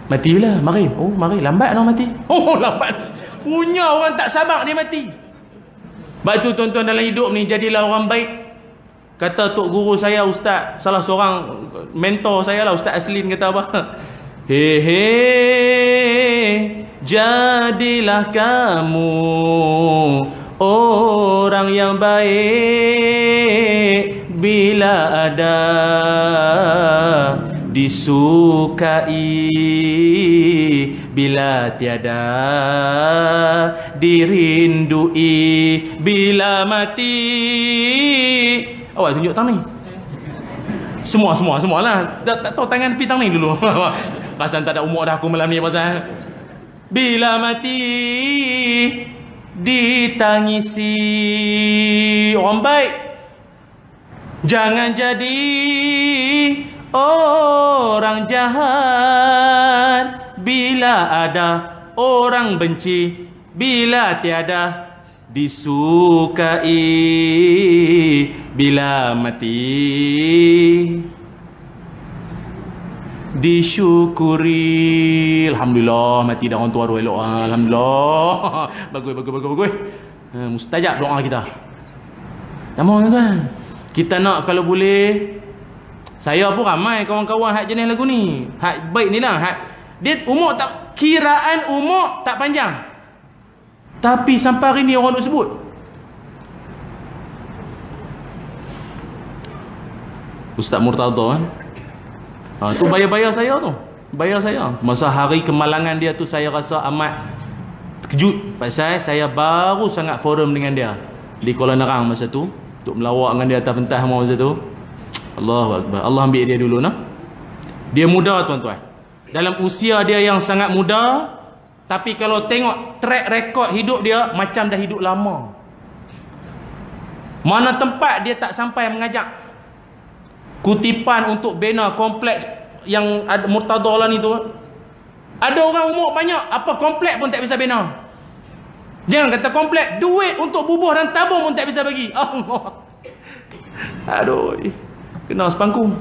S1: Mati bila? Mari. Mari. Lambat lah mati. Lambat. Punya orang tak sabar dia mati. Sebab itu tuan-tuan dalam hidup ni, jadilah orang baik. Kata tok guru saya, ustaz, salah seorang mentor saya lah, Ustaz Aslin, kata apa? Jadilah kamu orang yang baik bila ada disukai, bila tiada dirindui, bila mati. Awak tunjuk tang ni. Semua lah. Tak tahu tangan pi tang ni dulu. Pasal tak ada umur dah aku malam ni pasal. Bila mati ditangisi orang baik. Jangan jadi orang jahat. Bila ada orang benci, bila tiada disukai, bila mati disyukuri. Alhamdulillah mati dah orang tua elok. Alhamdulillah. Bagus. Mustajab doa kita. Tamu tuan. Kita nak kalau boleh Saya pun ramai kawan-kawan hak jenis lagu ni. Hak baik ni lah. Dia umur tak, kiraan umur tak panjang. Tapi sampai hari ni orang nak sebut. Ustaz Murtada kan. Tu bayar-bayar saya tu. Bayar saya. Masa hari kemalangan dia tu saya rasa amat terkejut. Pasal saya baru sangat forum dengan dia di Kuala Nerang masa tu. Untuk melawak dengan dia atas pentas masa tu. Allahu Akbar. Allah ambil dia dulu nah. Dia muda tuan-tuan. Dalam usia dia yang sangat muda, tapi kalau tengok track record hidup dia macam dah hidup lama. Mana tempat dia tak sampai mengajak. Kutipan untuk bina kompleks yang ada Murtada lah ni tu. Ada orang umur banyak, apa kompleks pun tak bisa bina. Jangan kata kompleks, duit untuk bubuh dan tabung pun tak bisa bagi. Allah. Aduh. Kena sepangku.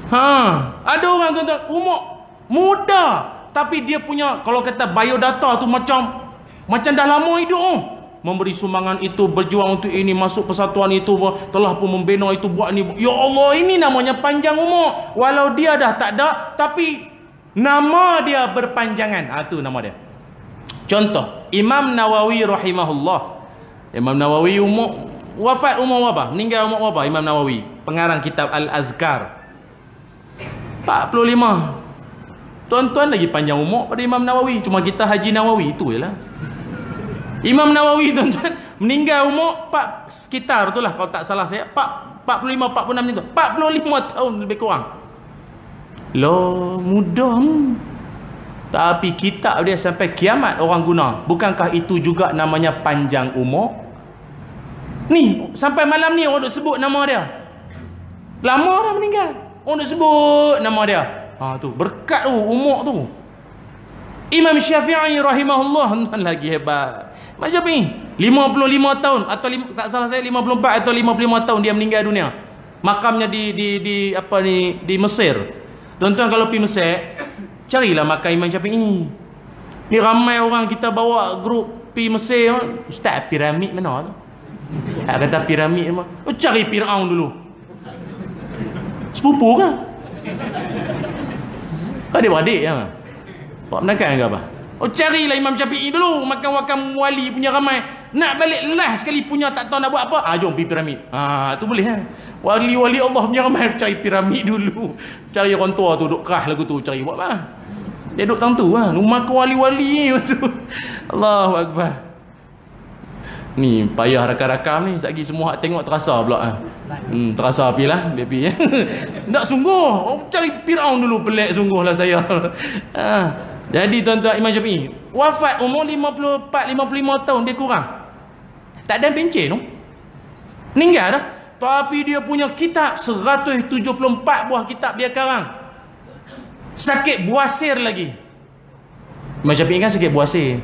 S1: Ada orang tuan-tuan umur muda, tapi dia punya kalau kata biodata tu macam dah lama hidup. Memberi sumbangan itu, berjuang untuk ini, masuk persatuan itu, telah pun membina itu, buat ni. Ya Allah, ini namanya panjang umur. Walau dia dah tak ada, tapi nama dia berpanjangan. Itu nama dia. Contoh, Imam Nawawi rahimahullah. Imam Nawawi wafat umur berapa? Meninggal umur berapa Imam Nawawi? Pengarang kitab Al-Azkar. 45. Tuan-tuan lagi panjang umur pada Imam Nawawi. Cuma kita Haji Nawawi itu je lah. Imam Nawawi tuan-tuan meninggal umur sekitar tu lah kalau tak salah saya 45, 46 macam tu. 45 tahun lebih kurang. Loh, muda. Tapi kitab dia sampai kiamat orang guna. Bukankah itu juga namanya panjang umur? Ni sampai malam ni orang duk sebut nama dia. Lama dah meninggal, orang duk sebut nama dia. Tu berkat tu umur tu. Imam Syafi'i rahimahullah lagi hebat. Macam ni 55 tahun atau tak salah saya 54 atau 55 tahun dia meninggal dunia. Makamnya di apa ni, di Mesir. Tuan-tuan kalau pergi Mesir, carilah makam Imam Syafi'i. Ni ramai orang kita bawa grup pergi Mesir. Ustaz, piramid mana tu? Kata piramid mana? Cari Firaun dulu. Sepupu ke? Adik-adik ya. Buat menakan ke apa? Carilah Imam Syafi'i dulu. Makan-makan wali punya ramai. Nak balik last sekali punya tak tahu nak buat apa. Jom pergi piramid. Tu boleh kan? Wali-wali Allah punya ramai. Cari piramid dulu. Cari orang tua tu duduk kerah lagu tu. Cari buat apa? Dia duduk tentu lah. Rumah ke wali-wali Allahu Akbar. Ni payah rakam-rakam ni. Sekejap semua hak tengok terasa pula. Terasa api lah. Tak sungguh. Cari Firaun dulu. Pelik sungguh lah saya. Jadi tuan-tuan Imam Syafi'i wafat umur 54-55 tahun dia kurang. Tak ada pencen tu. Meninggal dah. Tapi dia punya kitab 174 buah kitab dia karang. Sakit buasir lagi. Imam Syafi'i kan sakit buasir.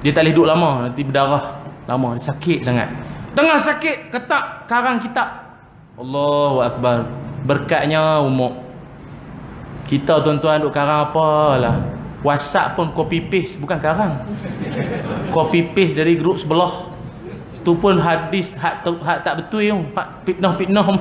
S1: Dia tak boleh duduk lama, nanti berdarah lama, dia sakit sangat. Tengah sakit ketak karang kitab. Allahu Akbar. Berkatnya umur. Kita tuan-tuan duduk karang apalah. WhatsApp pun copy paste, bukan karang. Copy paste dari grup sebelah. Tu pun hadis hak tak betul yang hak fitnah.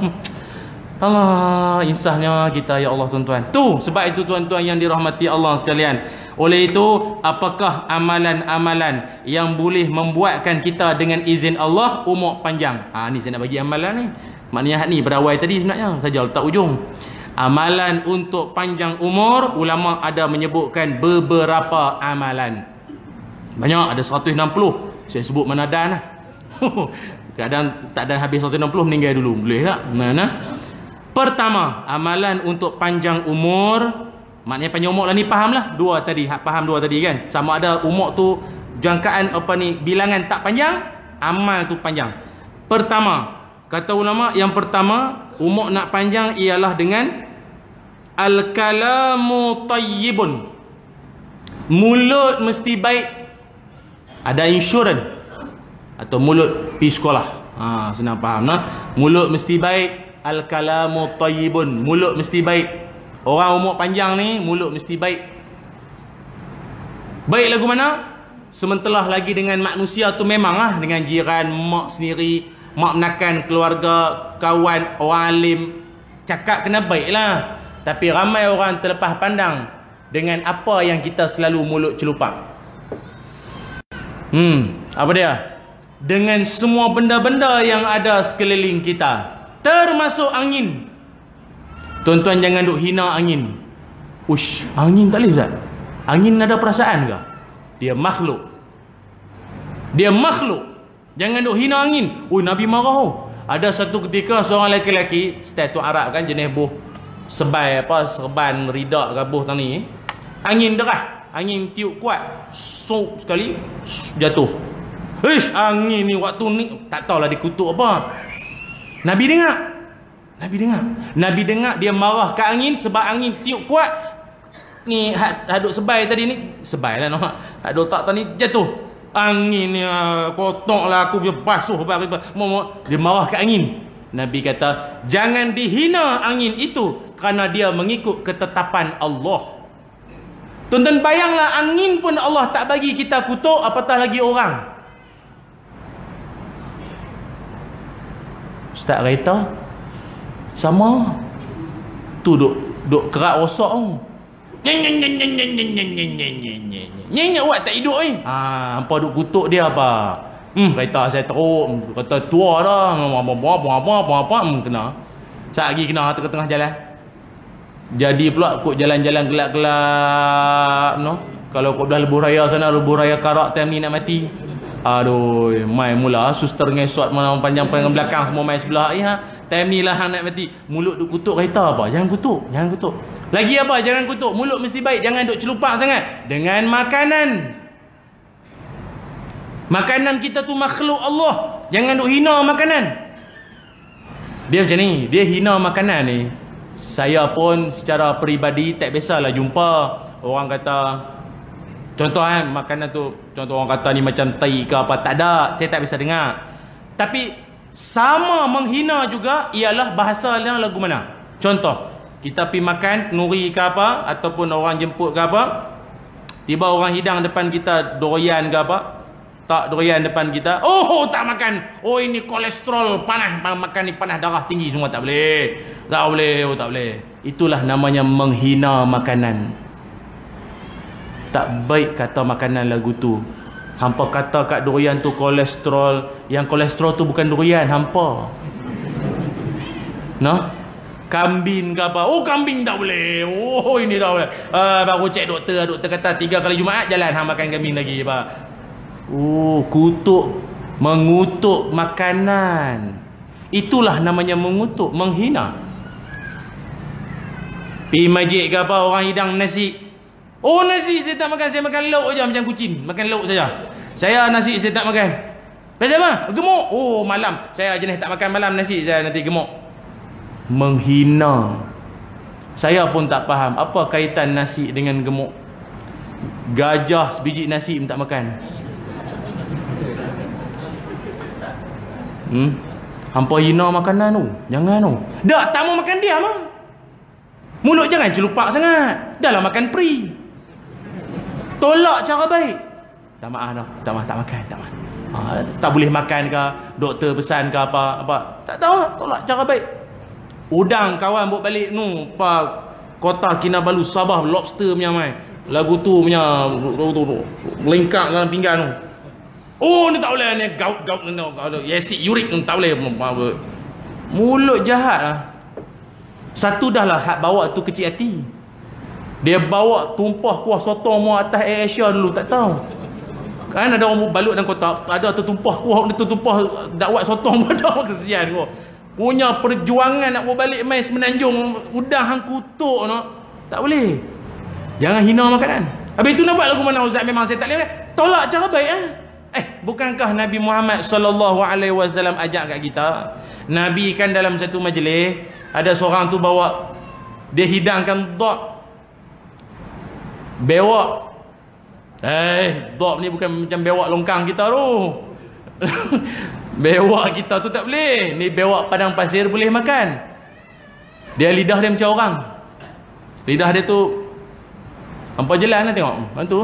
S1: Allah, insahnya kita ya Allah tuan-tuan. Tu sebab itu tuan-tuan yang dirahmati Allah sekalian. Oleh itu, apakah amalan-amalan yang boleh membuatkan kita dengan izin Allah umur panjang? Ni saya nak bagi amalan ni. Maknanya ni berawal tadi sebenarnya, saja letak ujung. Amalan untuk panjang umur, ulama ada menyebutkan beberapa amalan. Banyak, ada 160. Saya sebut manadan lah. Kadang tak ada habis 160 meninggal dulu. Boleh tak? Pertama, amalan untuk panjang umur. Maknanya panjang umur lah ni, faham lah. Faham dua tadi kan. Sama ada umur tu jangkaan apa ni, bilangan tak panjang, amal tu panjang. Pertama, kata ulama, yang pertama umur nak panjang ialah dengan al-kalamu tayyibun. Mulut mesti baik. Ada insurans atau mulut pergi sekolah. Senang faham nah. Mulut mesti baik. Al-kalamu tayyibun. Mulut mesti baik. Orang umur panjang ni mulut mesti baik. Baik lagu mana? Sementara lagi dengan manusia tu memang lah, dengan jiran, mak sendiri, mak menakan keluarga, kawan, orang alim, cakap kena baik lah. Tapi ramai orang terlepas pandang dengan apa yang kita selalu mulut celupak. Apa dia? Dengan semua benda-benda yang ada sekeliling kita, termasuk angin. Tuan-tuan jangan duk hina angin. Ush, angin tak boleh tak? Angin ada perasaan ke? Dia makhluk. Dia makhluk. Jangan duk hina angin. Oh, Nabi marah. Oh. Ada satu ketika seorang lelaki, style tu Arab kan, jenis buh sebai apa, serban ridak ke buh tang ni. Angin derah, angin tiup kuat, sok sekali jatuh. Ish, angin ni waktu ni tak tahulah dikutuk apa. Nabi dengar. Nabi dengar dia marah ke angin sebab angin tiup kuat. Ni haduk sebai tadi ni, sebai lah nampak. Haduk tak tadi jatuh. Angin ni kotor lah, aku punya basuh dia marah ke angin. Nabi kata, jangan dihina angin itu kerana dia mengikut ketetapan Allah. Tuan-tuan bayanglah, angin pun Allah tak bagi kita kutuk, apatah lagi orang. Ustaz kereta sama tu duk kerak rosak tu. Nyanyi awak tak hidup ni. Hampa duk kutuk dia apa? Kereta saya teruk, kereta tua dah. Apa kena. Sat lagi kena tengah-tengah jalan. Jadi pula kok jalan-jalan gelap-gelap no. Kalau kau dah lebuh raya sana, lebuh raya Karak time ni nak mati. Aduh, mai mula suster ngesot mana panjang-panjang belakang semua mai sebelah. Time ni lah hang nak mati. Mulut duk kutuk kereta apa? Jangan kutuk, jangan kutuk. Lagi apa? Jangan kutuk. Mulut mesti baik. Jangan duk celupak sangat. Dengan makanan. Makanan kita tu makhluk Allah. Jangan duk hina makanan. Dia macam ni. Dia hina makanan ni. Saya pun secara peribadi tak biasalah jumpa orang kata, contoh kan, makanan tu, contoh orang kata ni macam tai ke apa. Tak ada. Saya tak biasa dengar. Tapi sama menghina juga ialah bahasa lagu mana. Contoh, kita pergi makan nuri ke apa, ataupun orang jemput ke apa, tiba orang hidang depan kita durian ke apa, tak durian depan kita, oh tak makan, oh ini kolesterol panas, makan ni panas, darah tinggi semua, tak boleh, tak boleh, oh tak boleh. Itulah namanya menghina makanan. Tak baik kata makanan lagu tu. Hampa kata kat durian tu kolesterol. Yang kolesterol tu bukan durian, hampa. Nah, kambing ke apa? Oh kambing tak boleh. Oh ini tak boleh. Baru cek doktor. Doktor kata 3 kali Jumaat jalan hang makan kambing lagi apa? Oh, kutuk, mengutuk makanan. Itulah namanya mengutuk, menghina. Pergi masjid ke apa, orang hidang nasi. Oh nasi saya tak makan, saya makan lauk je macam kucing, makan lauk saja. Saya nasi saya tak makan. Pasal apa? Gemuk. Oh malam saya jenis tak makan malam nasi, saya nanti gemuk. Menghina. Saya pun tak faham apa kaitan nasi dengan gemuk. Gajah sebiji nasi pun tak makan. Hampa hina makanan tu. Jangan tu. Dah tak mau makan dia mah. Mulut jangan celupak sangat. Dah lah makan free. Tolak cara baik. Tak maaf dah. Tak maaf, tak makan, tak maaf. Tak boleh makan ke, doktor pesan ke apa. Tak tahu, tolak cara baik. Udang kawan buat balik nu, apa Kota Kinabalu Sabah, lobster punya mai. Lagu tu punya lengkap dalam pinggan tu. Oh ni tak boleh ni, gaut acid uric tu tak boleh. Mulut jahat lah. Satu dah lah hak bawa tu kecil hati. Dia bawa tumpah kuah sotong mu atas Air Asia dulu, tak tahu. Kan ada orang balut dalam kotak, ada tertumpah kuah, tertumpah dakwat sotong pada kesian kau. Punya perjuangan nak bawa balik mai Semenanjung, udang hang kutuk no. Tak boleh. Jangan hina makanan. Habis itu nak buat lagu mana Ustaz? Memang saya tak boleh. Tolak cara baik bukankah Nabi Muhammad sallallahu alaihi wasallam ajak kat kita? Nabi kan dalam satu majlis ada seorang tu bawa, dia hidangkan dak bewak. Dak ni bukan macam bewak longkang kita tu. Bewak kita tu tak boleh. Ni bewak padang pasir boleh makan. Dia lidah dia macam orang. Lidah dia tu hampa jelas lah tengok. Macam tu.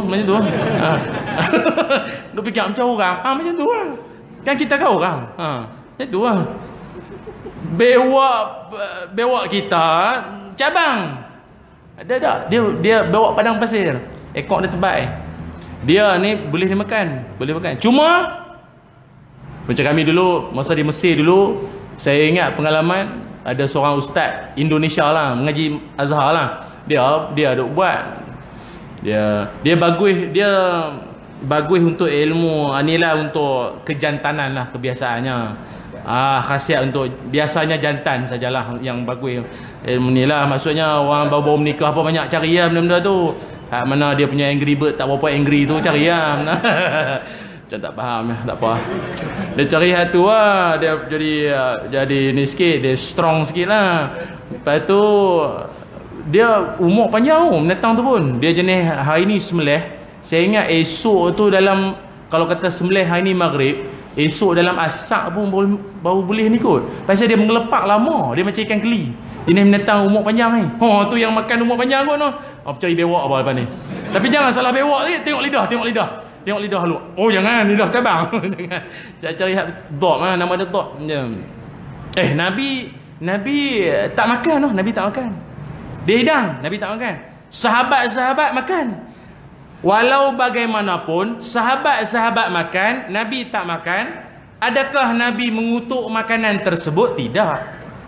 S1: Dia fikir macam orang. Macam tu lah. Kan kita kan orang. Itu lah. Bewak kita cabang. Ada tak? Dia bawa padang pasir. Ekor dia tebal. Dia ni boleh dimakan. Boleh makan. Cuma macam kami dulu, masa di Mesir dulu, saya ingat pengalaman ada seorang ustaz Indonesia lah, mengaji Azhar lah. Dia ada buat. Dia bagus untuk ilmu inilah, untuk kejantanan lah kebiasaannya. Khasiat untuk biasanya jantan sajalah yang bagus ilmu ni lah. Maksudnya orang baru menikah apa banyak cari lah benda-benda tu. Mana dia punya angry bird tak berapa angry tu cari lah. Macam tak faham lah, tak apa. Dia cari satu lah, dia jadi ni sikit, dia strong sikit lah. Lepas tu dia umur panjang menatang tu pun. Dia jenis hari ni sembelih. Saya ingat esok tu dalam, kalau kata sembelih hari ni maghrib, esok dalam asak pun baru boleh ni kot. Pasal dia mengelepak lama. Dia macam ikan keli. Jenis menatang umur panjang ni. Tu yang makan umur panjang kot no. Cari bewak apa lepas ni. Tapi jangan salah bewak ni. Tengok lidah. Tengok lidah lu. Jangan lidah cabang. Jangan. Cari dot lah, nama dia dot. Nabi tak makan noh. Nabi tak makan. Dia hidang, Nabi tak makan. Sahabat-sahabat makan. Walau bagaimanapun sahabat-sahabat makan, Nabi tak makan. Adakah Nabi mengutuk makanan tersebut? Tidak.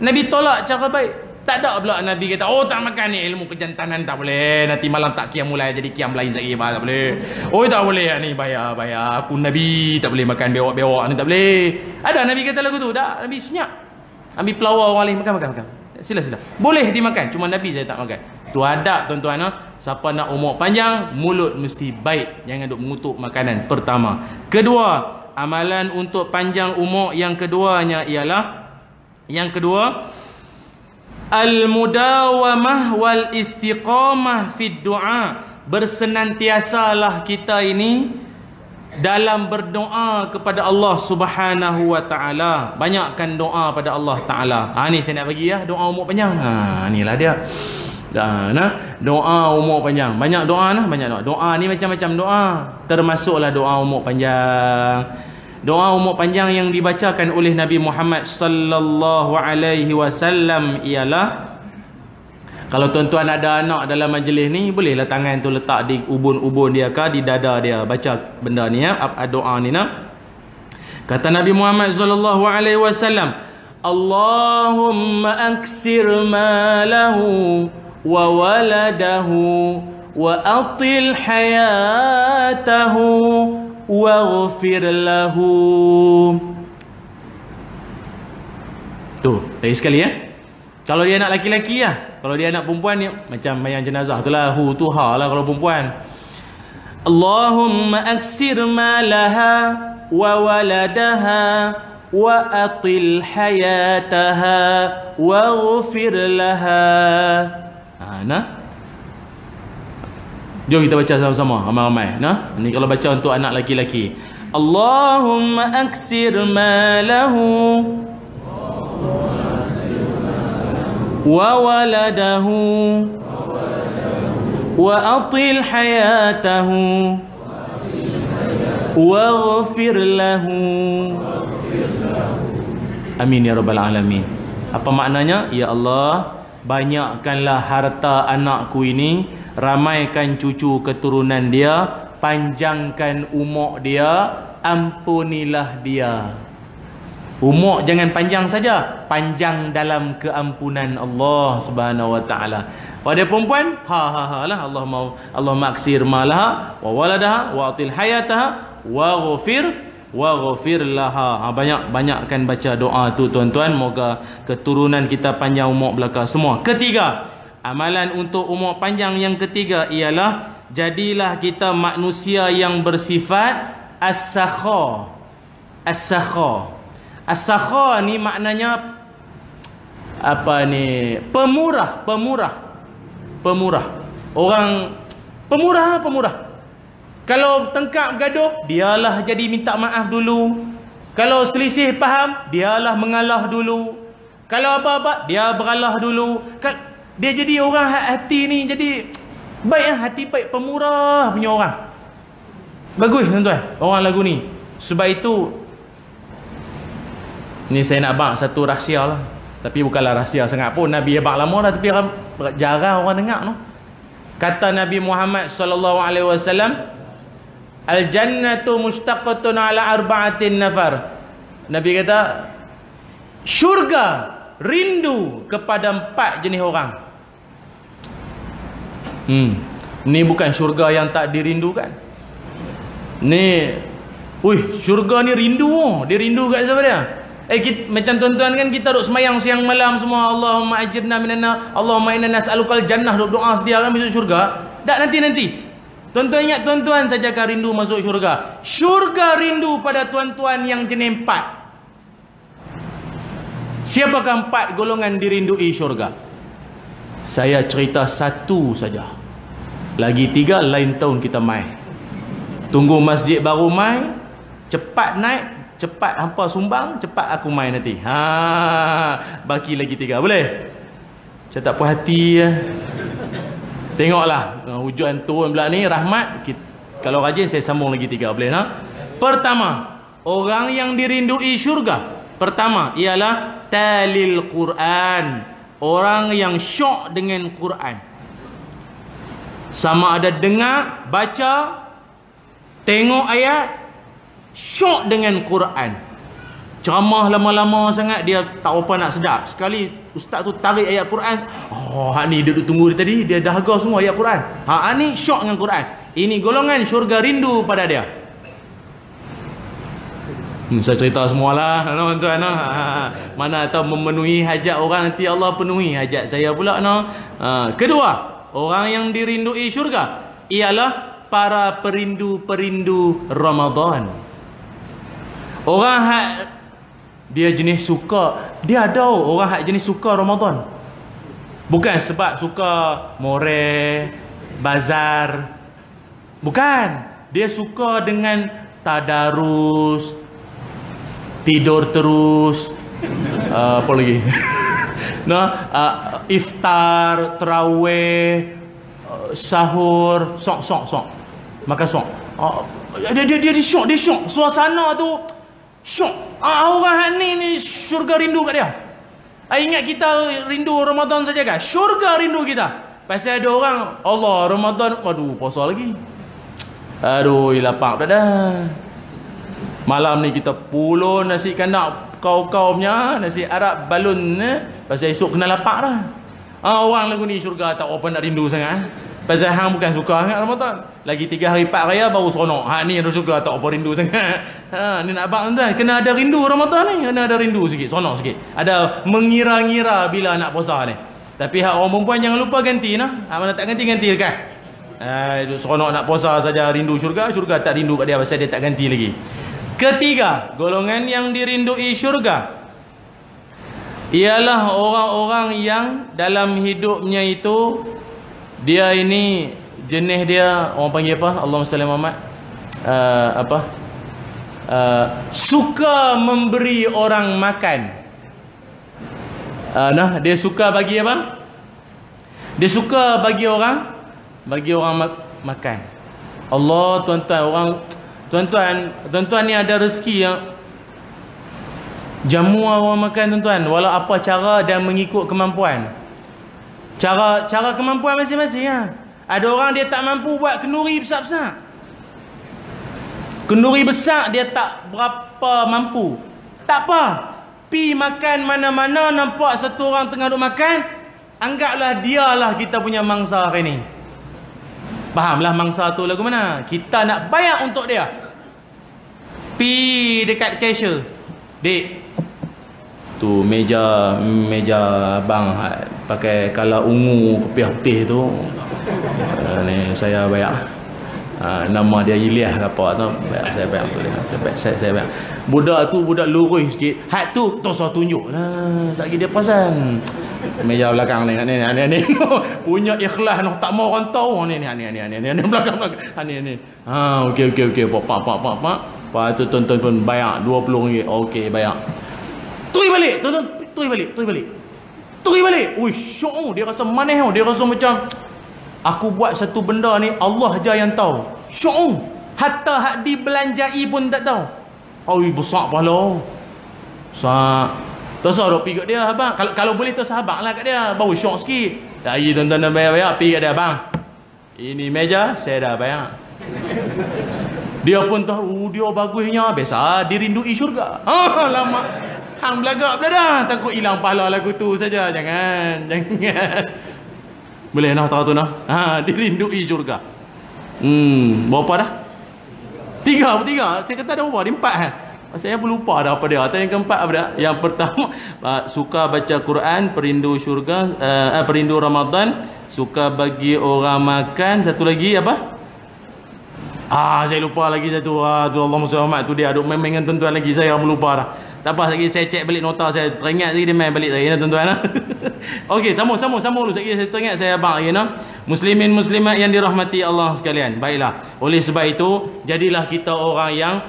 S1: Nabi tolak cara baik. Tak ada pula Nabi kata, tak makan ni, ilmu kejantanan tak boleh. Nanti malam tak kiam mulai jadi kiam lain sekali, tak boleh. Tak boleh ni, bayar. Aku Nabi tak boleh makan bewak-bewak ni, tak boleh. Ada Nabi kata lagu tu? Tak. Nabi senyap. Ambil pelawar orang lain, makan. Sila. Boleh dimakan, cuma Nabi saya tak makan. Tu adab tuan-tuan. Siapa nak umur panjang, mulut mesti baik. Jangan duk mengutuk makanan. Pertama. Kedua, amalan untuk panjang umur yang keduanya ialah, yang kedua, al-mudawamah wal istiqamah fid du'a. Bersenantiasalah kita ini dalam berdoa kepada Allah Subhanahu wa taala. Banyakkan doa pada Allah taala. Ni saya nak bagi doa umur panjang. Inilah dia. Doa umur panjang. Banyak doa nah, banyak doa. Doa ni macam-macam doa. Termasuklah doa umur panjang. Doa umur panjang yang dibacakan oleh Nabi Muhammad sallallahu alaihi wasallam ialah, kalau tuan-tuan ada anak dalam majlis ni, bolehlah tangan tu letak di ubun-ubun dia ke di dada dia, baca benda ni doa ni nah. Kata Nabi Muhammad sallallahu alaihi wasallam, Allahumma aksir malahu wa waladahu wa atil hayatahu waghfir lahu. Tu, lagi sekali Kalau dia anak laki-laki kalau dia anak perempuan ni macam mayang jenazah tu lah, tu ha lah kalau perempuan. Allahumma aksir malaha wa waladaha wa atil hayataha waghfir laha. Jom kita baca sama-sama ramai-ramai. Ni kalau baca untuk anak laki-laki. Allahumma aksir malahu wa waladahu wa atil hayatahu waghfir lahu. Amin ya rabbal alamin. Apa maknanya? Ya Allah, banyakkanlah harta anakku ini, ramaikan cucu keturunan dia, panjangkan umur dia, ampunilah dia. Umur jangan panjang saja, panjang dalam keampunan Allah Subhanahu wa taala. Pada perempuan, lah Allahumma aksir malaha wa waladaha wa atil hayataha waghfir laha. Banyakkan baca doa tu tuan-tuan, moga keturunan kita panjang umur belaka semua. Ketiga, amalan untuk umur panjang yang ketiga ialah, jadilah kita manusia yang bersifat as-sakha. As-sakha ni maknanya apa ni? Pemurah. Orang pemurah. Kalau tengkap gaduh, biarlah jadi minta maaf dulu. Kalau selisih faham, biarlah mengalah dulu. Kalau apa-apa, dia beralah dulu. Dia jadi orang hati ni jadi baik, hati baik, pemurah punya orang. Bagus tuan-tuan orang lagu ni. Sebab itu Ni saya nak bang satu rahsia lah. Tapi bukanlah rahsia sangat pun. Nabi abang lama dah, tapi jarang orang dengar no. Kata Nabi Muhammad sallallahu alaihi wasallam, al-jannatu mushtaqatun ala arba'atin nafar. Nabi kata syurga rindu kepada 4 jenis orang. Ni bukan syurga yang tak dirindukan. Ni syurga ni rindu. Dia rindu kat siapa dia? Macam tuan-tuan kan, kita duk semayang siang malam semua, Allahumma ajirna minan nar, Allahumma inna nas'alukal jannah, duk doa sedia kan masuk syurga. Tak nanti. Tuan-tuan ingat, tuan-tuan saja kan rindu masuk syurga. Syurga rindu pada tuan-tuan yang jenis 4. Siapakah 4 golongan dirindui syurga? Saya cerita satu saja. Lagi 3 lain tahun kita mai. Tunggu masjid baru mai, cepat naik, cepat hampa sumbang, cepat aku main nanti. Baki lagi 3. Boleh? Saya tak puas hati ya. Tengoklah hujan turun pula ni, rahmat. Kalau rajin saya sambung lagi 3. Boleh tak? Pertama, orang yang dirindui syurga, pertama ialah talil Quran. Orang yang syok dengan Quran. Sama ada dengar, baca, tengok ayat, syok dengan Quran. Ceramah lama-lama sangat, dia tak apa nak sedap. Sekali ustaz tu tarik ayat Quran, hak ni dia duduk tunggu dia tadi, dia dah harga semua ayat Quran. Hak ni syok dengan Quran. Ini golongan syurga rindu pada dia. Saya cerita semualah tuan-tuan. Mana tahu memenuhi hajat orang, nanti Allah penuhi hajat saya pula. Kedua, orang yang dirindui syurga ialah para perindu-perindu Ramadan. Orang hak dia jenis suka, dia ada orang hak jenis suka Ramadan. Bukan sebab suka more, bazar. Bukan. Dia suka dengan tadarus, tidur terus, apa lagi? Iftar, tarawih, sahur, sok. Makan sok. Dia syok. Suasana tu syok. Orang ni syurga rindu kat dia. Ingat kita rindu Ramadan saja kan? Syurga rindu kita. Pasal ada orang, Allah Ramadan, aduh puasa lagi. Aduh lapar dah. Malam ni kita puluh nasi kandak kau punya, nasi Arab balun. Pasal esok kena lapar dah. Orang lagu ni syurga tak apa nak rindu sangat. Pasal hang bukan suka sangat Ramadan. Lagi 3 hari 4 raya baru seronok. Ni ada syurga tak apa rindu sangat. Ni nak abang tuan, kena ada rindu Ramadan ni, kena ada rindu sikit, seronok sikit. Ada mengira-ngira bila nak puasa ni. Tapi hak orang perempuan jangan lupa ganti nah. Mana tak ganti kan? Seronok nak puasa saja rindu syurga tak rindu kat dia pasal dia tak ganti lagi. Ketiga, golongan yang dirindui syurga ialah orang-orang yang dalam hidupnya itu, dia ini jenis dia orang panggil apa? Allahumma salli Muhammad. Suka memberi orang makan. Dia suka bagi apa? Dia suka bagi orang makan. Allah, tuan-tuan ni ada rezeki yang jamu orang makan tuan-tuan, walau apa cara dan mengikut kemampuan. Cara kemampuan masing-masing Ada orang dia tak mampu buat kenduri besar-besar. Kenduri besar dia tak berapa mampu. Tak apa. Pi makan mana-mana, nampak satu orang tengah duk makan, anggaplah dialah kita punya mangsa hari ni. Fahamlah mangsa tu lagu mana? Kita nak bayar untuk dia. Pi dekat cashier. Dik, tu meja abang pakai kala ungu kepih-putih tu, ni saya bayar. Nama dia Ilyas ke apa tu, saya bayar tu dia. Saya bayar. Budak tu budak lurus sikit. Hak tu tosah tunjuklah. Satgi dia perasan. Meja belakang ni punya ikhlas nak tak mau orang tahu ni belakang. Ni. Okey. Pak. Lepas tu tonton pun bayar RM20. Okey, bayar. Tui balik. Ui, syok. Dia rasa manis. Dia rasa macam aku buat satu benda ni Allah aja yang tahu. Syok. Hatta hak dibelanjai pun tak tahu. Ui, besar pahala. Terus duk pergi kat dia, abang. Kalau boleh tu sahabat lah kat dia. Baru syok sikit. Lagi tuan-tuan dan bayar-bayar, pergi kat dia, abang. Ini meja, saya dah bayar. Dia pun tahu, dia bagusnya. Biasa, dirindui syurga. Lama. Hang belagak pula dah. Takut hilang pahala lagu tu saja. Jangan. Boleh nak tahu tu nak? Dirindui syurga. Berapa dah? 3. Saya kata ada berapa? Ada 4. Saya pun lupa dah apa dia. Atau yang keempat apa dia? Yang pertama, suka baca Quran, perindu syurga, perindu Ramadan, suka bagi orang makan. Satu lagi apa? Saya lupa lagi satu. Tu Allah SWT tu dia aduk main dengan tuan-tuan lagi. Saya melupa dah. Tak apa, lagi saya cek balik nota saya. Teringat lagi dia main balik lagi tuan-tuan. Okey, sambung dulu. Saya teringat saya abang lagi Muslimin muslimat yang dirahmati Allah sekalian. Baiklah. Oleh sebab itu, jadilah kita orang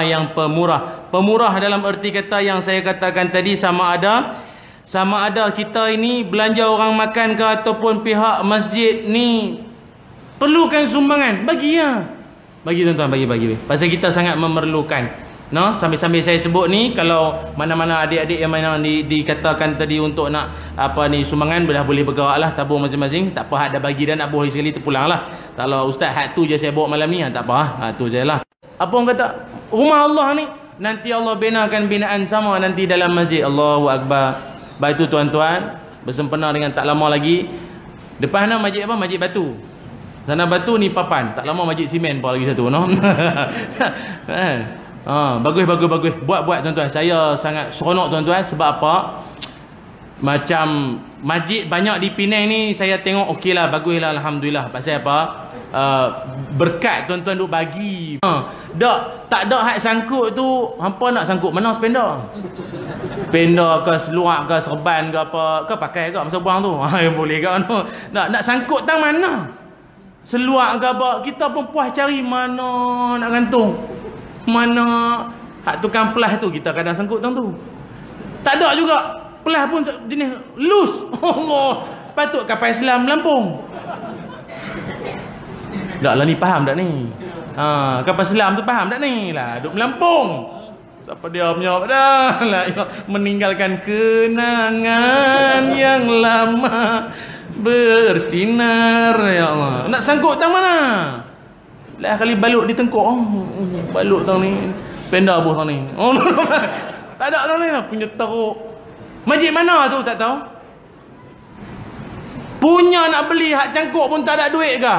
S1: yang pemurah. Pemurah dalam erti kata yang saya katakan tadi, sama ada kita ini belanja orang makan ke ataupun pihak masjid ni perlukan sumbangan, bagi tuan-tuan, bagi. Pasal kita sangat memerlukan. Sambil-sambil saya sebut ni, kalau mana-mana adik-adik yang mana dikatakan tadi untuk nak sumbangan, boleh bergerak lah, tabung masing-masing. Tak apa, ada bagi dan nak boleh sekali terpulang lah. Kalau ustaz hak tu je saya bawa malam ni, tak apa, tu je lah. Apa orang kata, rumah Allah ni nanti Allah binakan binaan sama nanti dalam masjid. Allahu Akbar. Baik tu tuan-tuan, bersempena dengan tak lama lagi, depan masjid apa? Masjid batu. Sana batu ni papan. Tak lama masjid simen pun lagi satu, bagus. Buat tuan-tuan. Saya sangat seronok tuan-tuan. Sebab apa? Macam masjid banyak di Penang ni, saya tengok okey lah, bagus lah, alhamdulillah. Pasal apa? Berkat tuan-tuan duk bagi. Tak ada hak sangkut tu. Hampa nak sangkut mana sependa? Penda ke, seluar ke, serban ke apa, ke pakai ke masa buang tu. Yang boleh ke nak sangkut tang mana? Seluar ke apa? Kita pun puas cari mana nak gantung. Mana hak tukang pelah tu kita kadang sangkut tang tu. Tak ada juga. Pelah pun jenis loose. Allah. Patut kapal Islam Lampung. Tak lah ni, faham tak ni? Kapal Islam tu faham tak ni? Lah duk Melampung. Siapa dia punya dah lah, meninggalkan kenangan yang lama bersinar, ya Allah. Nak sangkut tang mana? Lah kali balut di tengkok. Balut tang ni. Penda buh tang ni. Tak ada tang ni punya teruk. Masjid mana tu tak tahu? Punya nak beli hak cangkuk pun tak ada duit ke?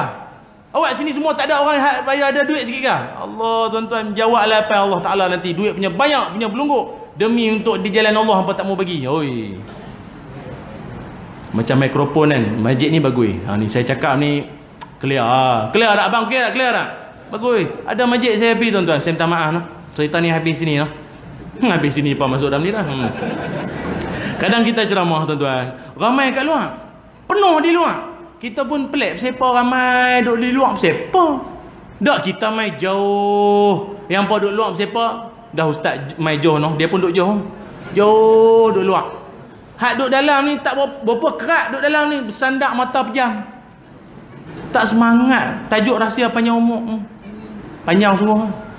S1: Awak sini semua tak ada orang hak bayar ada duit sikit ke? Allah tuan-tuan, jawablah apa Allah Taala nanti. Duit punya banyak, punya belungguk. Demi untuk di jalan Allah hampa tak mau bagi. Oi. Macam mikrofon kan. Masjid ni bagus. Ni saya cakap ni clear. Clear tak abang? Clear tak? Bagus. Ada masjid saya pergi tuan-tuan. Saya minta maaf cerita ni habis sini habis sini apa masuk dalam ni dah. Kadang kita ceramah tuan-tuan, ramai kat luar. Penuh di luar. Kita pun pelik siapa ramai duduk di luar siapa. Dak kita mai jauh. Yang apa duduk luar siapa? Dah ustaz mai jauh dia pun duduk jauh. Jauh duduk luar. Hak duduk dalam ni tak berapa kerat duduk dalam ni, bersandak mata pejam. Tak semangat. Tajuk rahsia panjang umur. Panjang sungguh.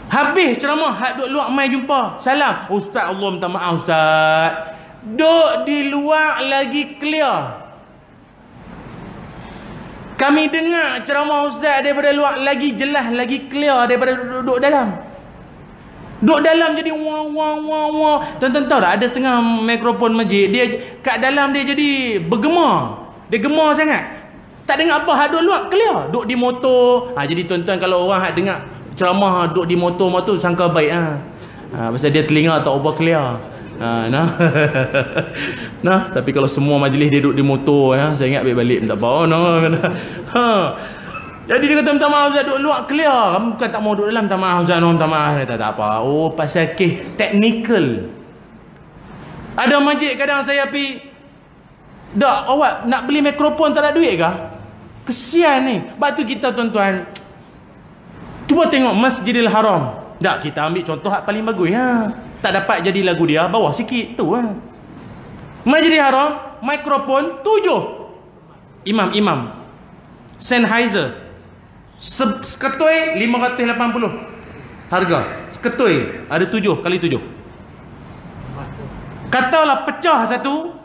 S1: Habis ceramah, hak duduk luar mai jumpa. Salam. Ustaz, Allah minta maaf ustaz. Duduk di luar lagi clear. Kami dengar ceramah ustaz daripada luar lagi jelas, lagi clear daripada duduk dalam. Duduk dalam jadi wah. Tuan-tuan tahu tak, ada setengah mikrofon masjid, dia kat dalam dia jadi bergema. Dia gemar sangat. Tak dengar apa, hak duduk luar clear. Duduk di motor. Jadi tuan-tuan kalau orang hak dengar ceramah duduk di motor sangka baik pasal dia telinga tak ubah clear. Tapi kalau semua majlis dia duduk di motor saya ingat balik tak apa. Jadi dia kata minta maaf Ustaz, duduk luar clear. Kamu bukan tak mau duduk dalam, minta maaf Ustaz, minta maaf. Tak apa. Pasal kes technical. Ada masjid kadang saya pergi, dak awak nak beli mikrofon tak ada duit ke? Kesian ni. Sebab tu kita tuan-tuan, cuba tengok Masjidil Haram. Tak, kita ambil contoh hak paling bagus tak dapat jadi lagu dia, bawah sikit tu Masjidil Haram, mikrofon 7. Imam Sennheiser seketui 580. Harga ketui ada 7 kali 7. Katalah pecah satu,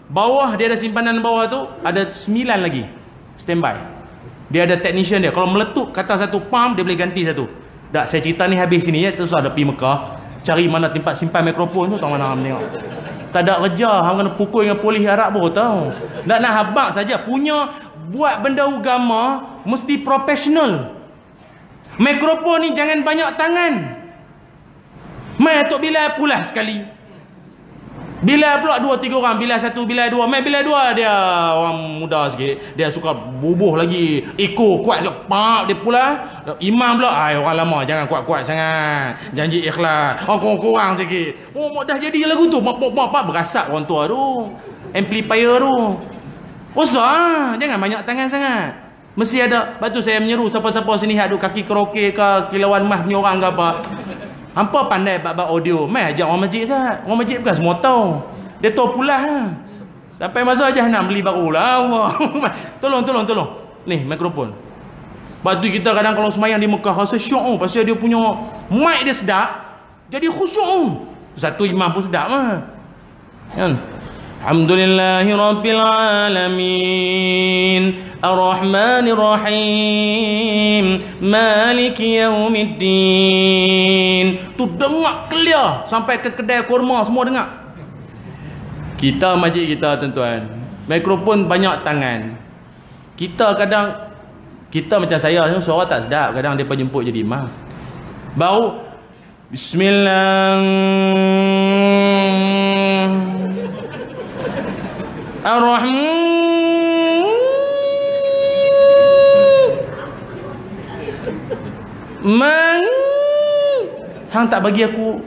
S1: bawah dia ada simpanan bawah tu ada 9 lagi standby. Dia ada technician dia. Kalau meletup kata satu pam, dia boleh ganti satu. Tak, saya cerita ni habis sini ya. Terus ada pergi Mekah, cari mana tempat simpan mikrofon tu, tahu mana hang tengok. Tak ada kerja, hang kena pukul dengan polis Arab baru tahu. Nak habaq saja punya buat benda agama mesti profesional. Mikrofon ni jangan banyak tangan. Mai Tok Bilal pula sekali. Bilal pula 2-3 orang, Bilal 1, Bilal 2. Mai Bilal 2 dia orang muda sikit. Dia suka bubuh lagi. Ikut kuat sikit. Pak dia pula. Imam pula, ai orang lama jangan kuat-kuat sangat. Janji ikhlas. Oh kurang-kurang sikit. Oh dah jadi lagu tu. Pak berasak orang tua tu. Amplifier tu. Usah, jangan banyak tangan sangat. Mesti ada. Lepas tu saya menyeru siapa-siapa sini hak duk kaki keroke ke kilauan mah punya orang ke apa. Hampa pandai bab audio. Mai ajak orang masjid sat. Orang masjid bukan semua tahu. Dia tahu pula lah. Sampai masa aja nak beli baru lah. Allah. Tolong. Ni mikrofon. Lepas tu kita kadang kalau semayang di Mekah rasa syok. Pasal dia punya mic dia sedap. Jadi khusyuk. Satu imam pun sedap lah. Kan? Alhamdulillahirabbil alamin. Ar-Rahmanir Rahim. Maliki yaumiddin. Tu dengar clear sampai ke kedai kurma semua dengar. Kita masjid kita tuan-tuan, mikrofon banyak tangan. Kita kadang macam saya suara tak sedap, kadang depa jemput jadi imam. Baru Bismillahirrahmanirrahim. Hang tak bagi aku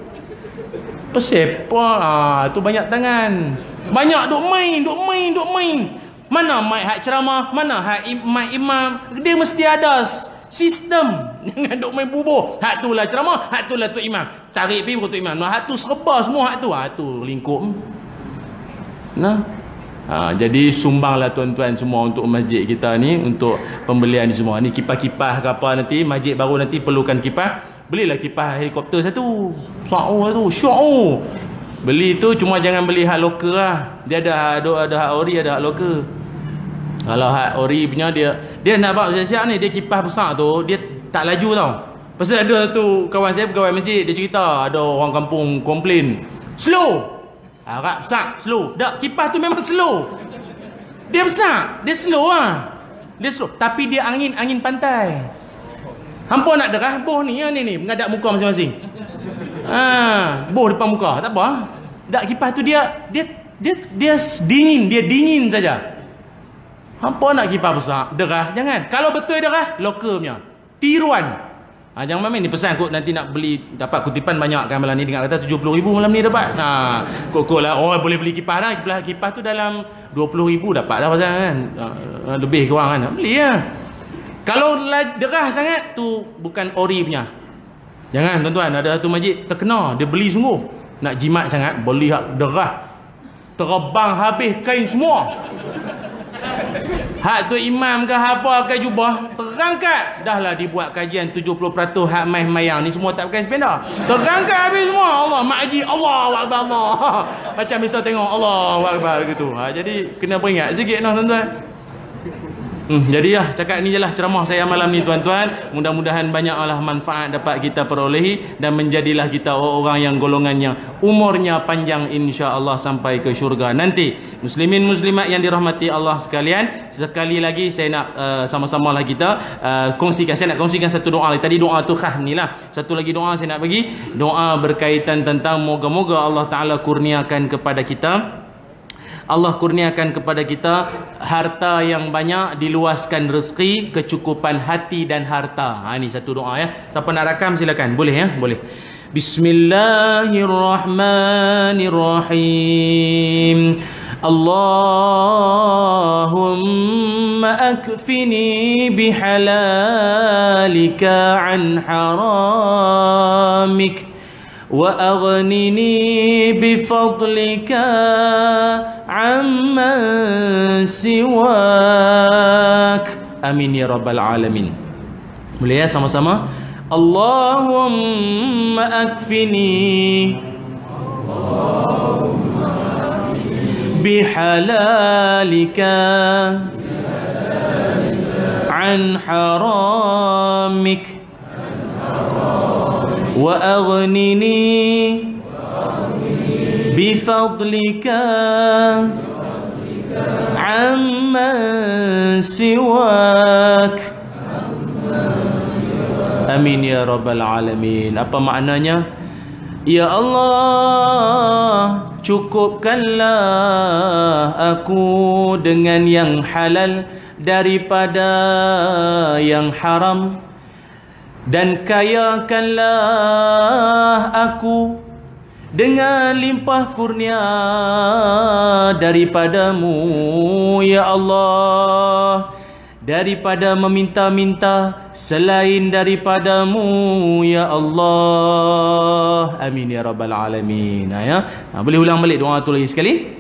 S1: pesepak. Tu banyak tangan. Banyak duk main. Mana mic hak ceramah, mana hak mic imam. Dia mesti ada sistem. Jangan duk main bubuh. Hak tu lah ceramah, hak tu lah tu imam. Tarik pergi tu imam. Hak tu serba semua hak tu. Tu lingkup. Nah. Jadi sumbanglah tuan-tuan semua untuk masjid kita ni, untuk pembelian ni semua. Ni kipas-kipas ke apa nanti, masjid baru nanti perlukan kipas. Belilah kipas helikopter satu. Syok tu. Beli tu cuma jangan beli hak lokal lah. Dia ada hak ori, ada hak lokal. Kalau hak ori punya dia nak buat siap-siap ni, dia kipas besar tu, dia tak laju tau. Pasal ada tu kawan saya pegawai masjid, dia cerita ada orang kampung komplain. Slow. Harap besar, slow. Tak, kipas tu memang slow. Dia besar, dia slow lah. Dia slow, tapi dia angin pantai. Hampa nak derah boh ni, ni mengadap muka masing-masing. Boh depan muka, tak apa. Tak, kipas tu dia dingin saja. Hampa nak kipas besar, derah jangan. Kalau betul derah, lokal punya. Tiruan. Jangan main ni pesan kot nanti nak beli, dapat kutipan banyak kan malam ni, dengar kata 70,000 malam ni dapat. Kok lah boleh beli kipas dah. Kipas tu dalam 20,000 dapat dah pasal kan. Lebih kurang kan. Beli lah. Kalau derah sangat tu bukan ori punya. Jangan tuan-tuan, ada satu masjid terkena, dia beli sungguh. Nak jimat sangat, beli hak derah. Terbang habis kain semua. Hak tu imam ke apa ke jubah terangkat. Dahlah dibuat kajian 70% hak mayang ni semua tak pakai sepeda. Terangkat habis semua. Allah mak haji, Allahu akbar Allah. Macam misal tengok Allahu akbar gitu. Jadi kena peringat sikit noh tuan-tuan. Jadi ya, cakap ni jelah ceramah saya malam ni tuan-tuan. Mudah-mudahan banyaklah manfaat dapat kita perolehi dan menjadilah kita orang yang golongannya umurnya panjang insya-Allah sampai ke syurga nanti. Muslimin muslimat yang dirahmati Allah sekalian, sekali lagi saya nak sama-samalah kita kongsikan. Saya nak kongsikan satu doa. Tadi doa tu khas ni lah. Satu lagi doa saya nak bagi. Doa berkaitan tentang moga-moga Allah Taala kurniakan kepada kita, Allah kurniakan kepada kita harta yang banyak, diluaskan rezeki, kecukupan hati dan harta. Ini satu doa ya. Siapa nak rakam silakan. Boleh ya? Boleh. Bismillahirrahmanirrahim. Allahumma akfini bihalalika an haramik wa aghnini bifadlika amman siwak. Amin ya rabbal alamin. Boleh ya sama-sama. Allahumma akfini bihalalika an haramik wa aghnini bifadlika amman siwak. Amin ya rabbal alamin. Apa maknanya? Ya Allah, cukupkanlah aku dengan yang halal daripada yang haram, dan kayakanlah aku dengan limpah kurnia daripadamu ya Allah, daripada meminta-minta selain daripadamu ya Allah. Amin ya rabbal alamin. Boleh ulang balik doa tu lagi sekali?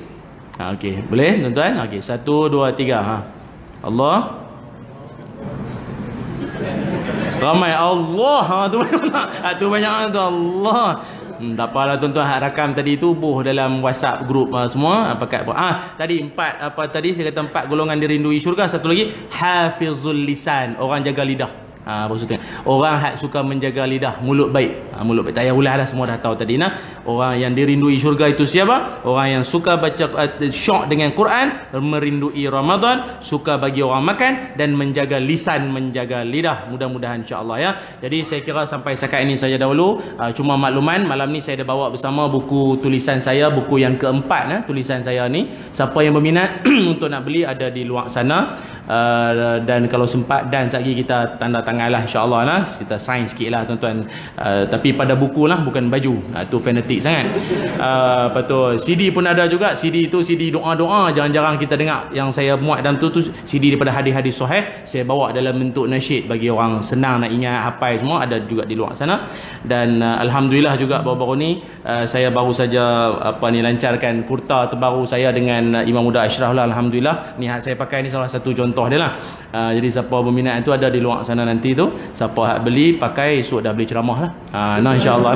S1: Okey, boleh tuan-tuan? Okey, 1 2 3 Allah. Ramai Allah tu banyak. Tu banyak tu Allah. Tak apalah tuan-tuan, rakam tadi tu buh dalam WhatsApp group semua pakai tadi 4 tadi saya kata 4 golongan dirindui syurga. Satu lagi hafizul lisan, orang jaga lidah. Maksudnya orang hak suka menjaga lidah, mulut baik. Mulut baik. Tak payah ulah dah, semua dah tahu tadi Orang yang dirindui syurga itu siapa? Orang yang suka baca syok dengan Quran, merindui Ramadan, suka bagi orang makan dan menjaga lisan, menjaga lidah. Mudah-mudahan insya-Allah ya. Jadi saya kira sampai setakat ini saja dahulu. Cuma makluman, malam ni saya dah bawa bersama buku tulisan saya, buku yang keempat tulisan saya ni. Siapa yang berminat untuk nak beli ada di luar sana. Dan kalau sempat dan sekejap lagi kita tanda tangan lah insya-Allah kita sign sikit lah tuan-tuan. Tapi pada buku lah, bukan baju. Tu fanatik sangat. Lepas tu CD pun ada juga. CD tu CD doa-doa, jarang-jarang kita dengar. Yang saya muat dalam tu CD daripada hadis-hadis sahih, saya bawa dalam bentuk nasyid bagi orang senang nak ingat, hafal semua, ada juga di luar sana. Dan alhamdulillah juga baru-baru ni saya baru saja lancarkan kurta terbaru saya dengan Imam Muda Ashraf lah. Alhamdulillah, ni hak saya pakai ni salah satu contoh dia lah. Jadi siapa berminat itu ada di luar sana nanti tu, siapa hak beli pakai esok dah beli ceramah lah. Insya-Allah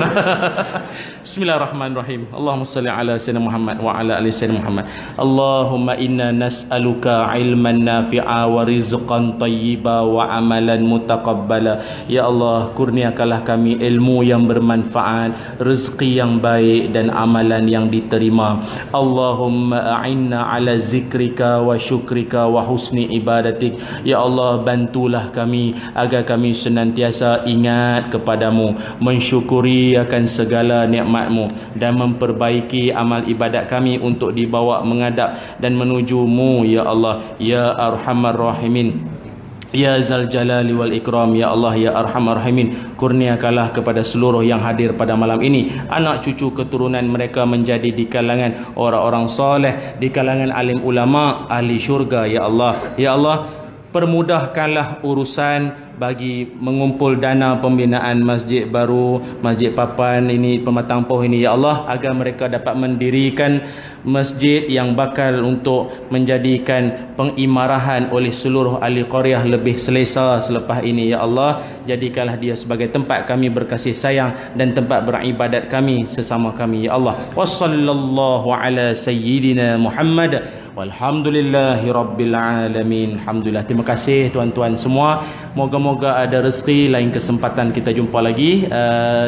S1: Bismillahirrahmanirrahim. Allahumma salli ala sayyidina Muhammad wa ala ali sayyidina Muhammad. Allahumma inna nas'aluka ilman nafi'a wa rizqan tayyiba wa amalan mutaqabbala. Ya Allah, kurniakanlah kami ilmu yang bermanfaat, rezeki yang baik dan amalan yang diterima. Allahumma a'inna ala zikrika wa syukrika wa husni ibadatik. Ya Allah, bantulah kami agar kami senantiasa ingat kepadamu, mensyukuri akan segala nikmat-Mu dan memperbaiki amal ibadat kami untuk dibawa menghadap dan menuju-Mu ya Allah ya Arhamar Rahimin. Ya Zal Jalali wal Ikram, ya Allah ya Arhamar Rahimin. Kurniakanlah kepada seluruh yang hadir pada malam ini, anak cucu keturunan mereka menjadi di kalangan orang-orang soleh, di kalangan alim ulama, ahli syurga ya Allah. Ya Allah, permudahkanlah urusan bagi mengumpul dana pembinaan masjid baru, Masjid Papan ini, Pematang Poh ini ya Allah, agar mereka dapat mendirikan masjid yang bakal untuk menjadikan pengimarahan oleh seluruh ahli qaryah lebih selesa selepas ini ya Allah. Jadikanlah dia sebagai tempat kami berkasih sayang dan tempat beribadat kami sesama kami ya Allah. Wassallallahu ala sayyidina Muhammad walhamdulillahi rabbil alamin. Alhamdulillah. Terima kasih tuan-tuan semua. Moga-moga ada rezeki, lain kesempatan kita jumpa lagi.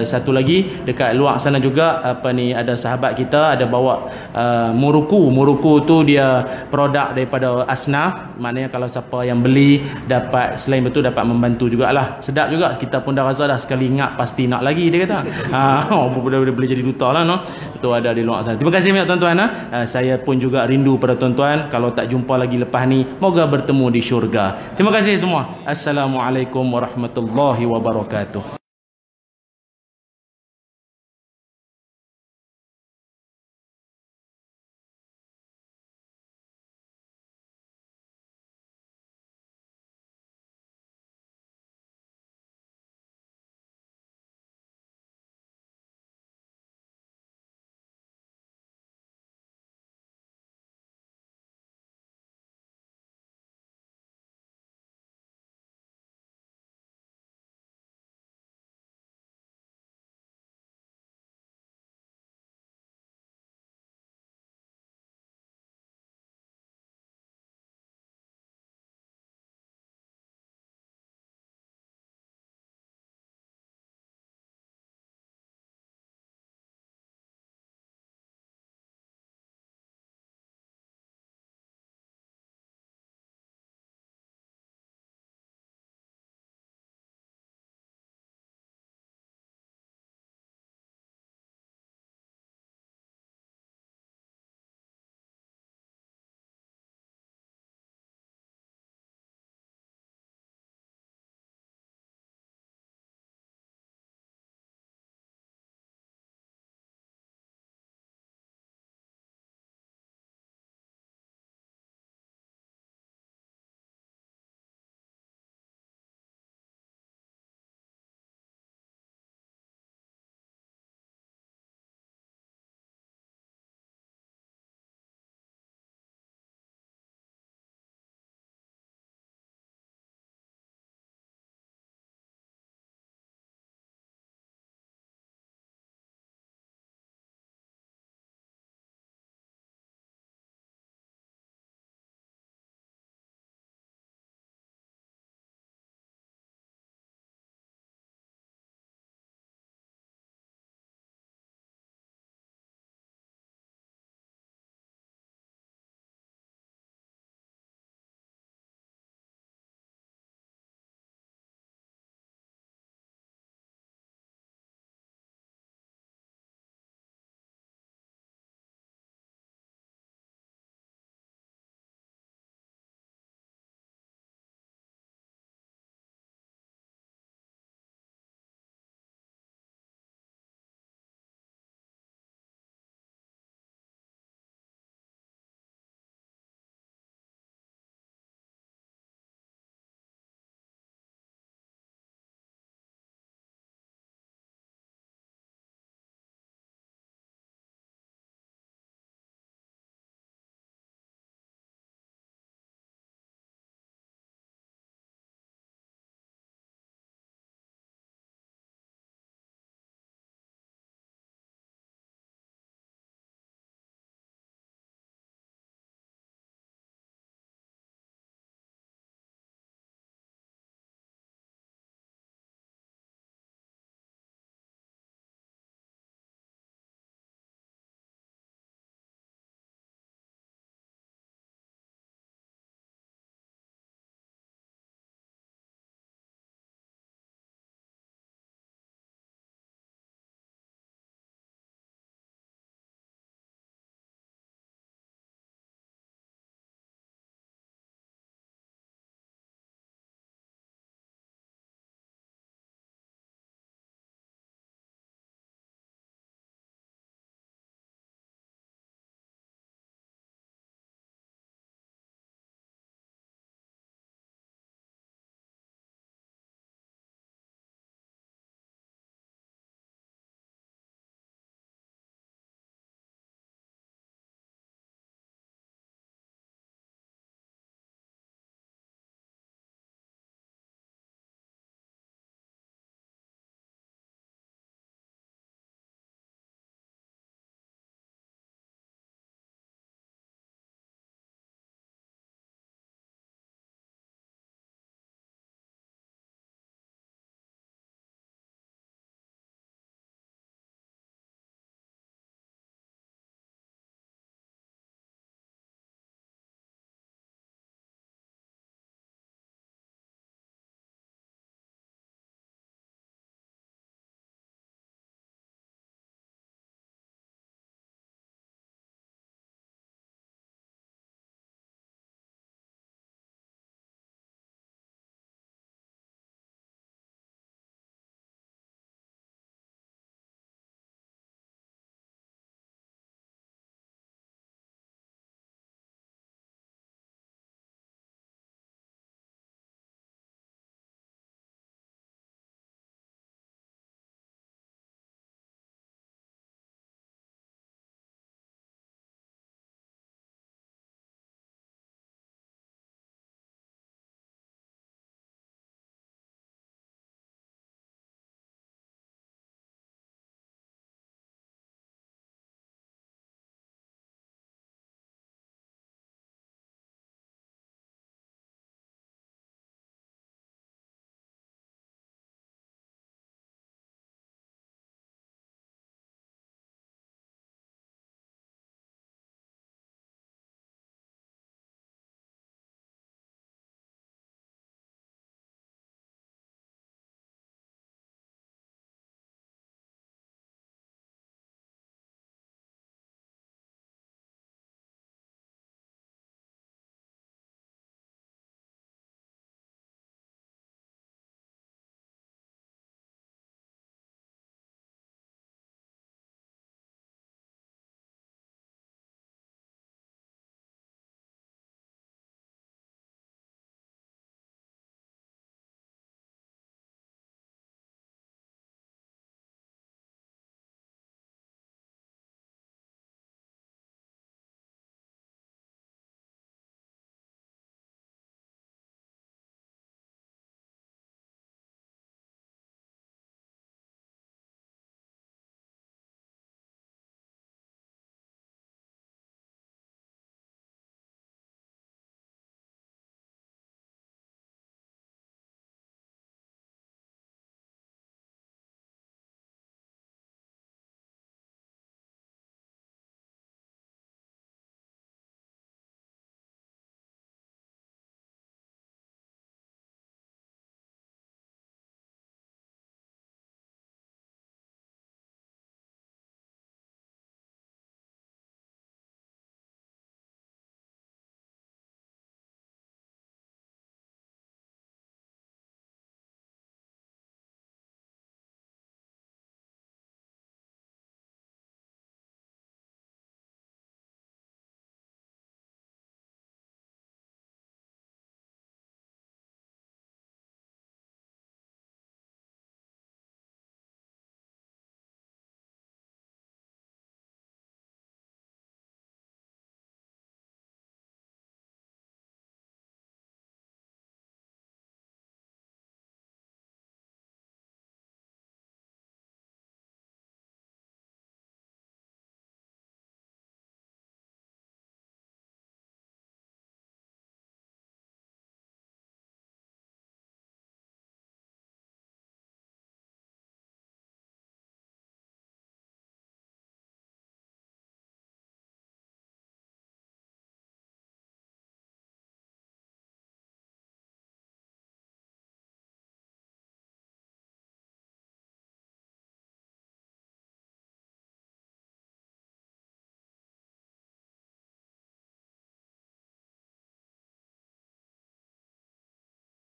S1: Satu lagi dekat luar sana juga ada sahabat kita ada bawa muruku tu dia produk daripada asnaf, maknanya kalau siapa yang beli dapat, selain betul dapat membantu jugalah. Sedap juga, kita pun dah rasa dah sekali ingat pasti nak lagi dia kata. Boleh jadi duta lah itu ada di luar sana. Terima kasih banyak tuan-tuan. Saya pun juga rindu pada tuan-tuan, kalau tak jumpa lagi lepas ni moga bertemu di syurga. Terima kasih semua. Assalamualaikum warahmatullahi wabarakatuh.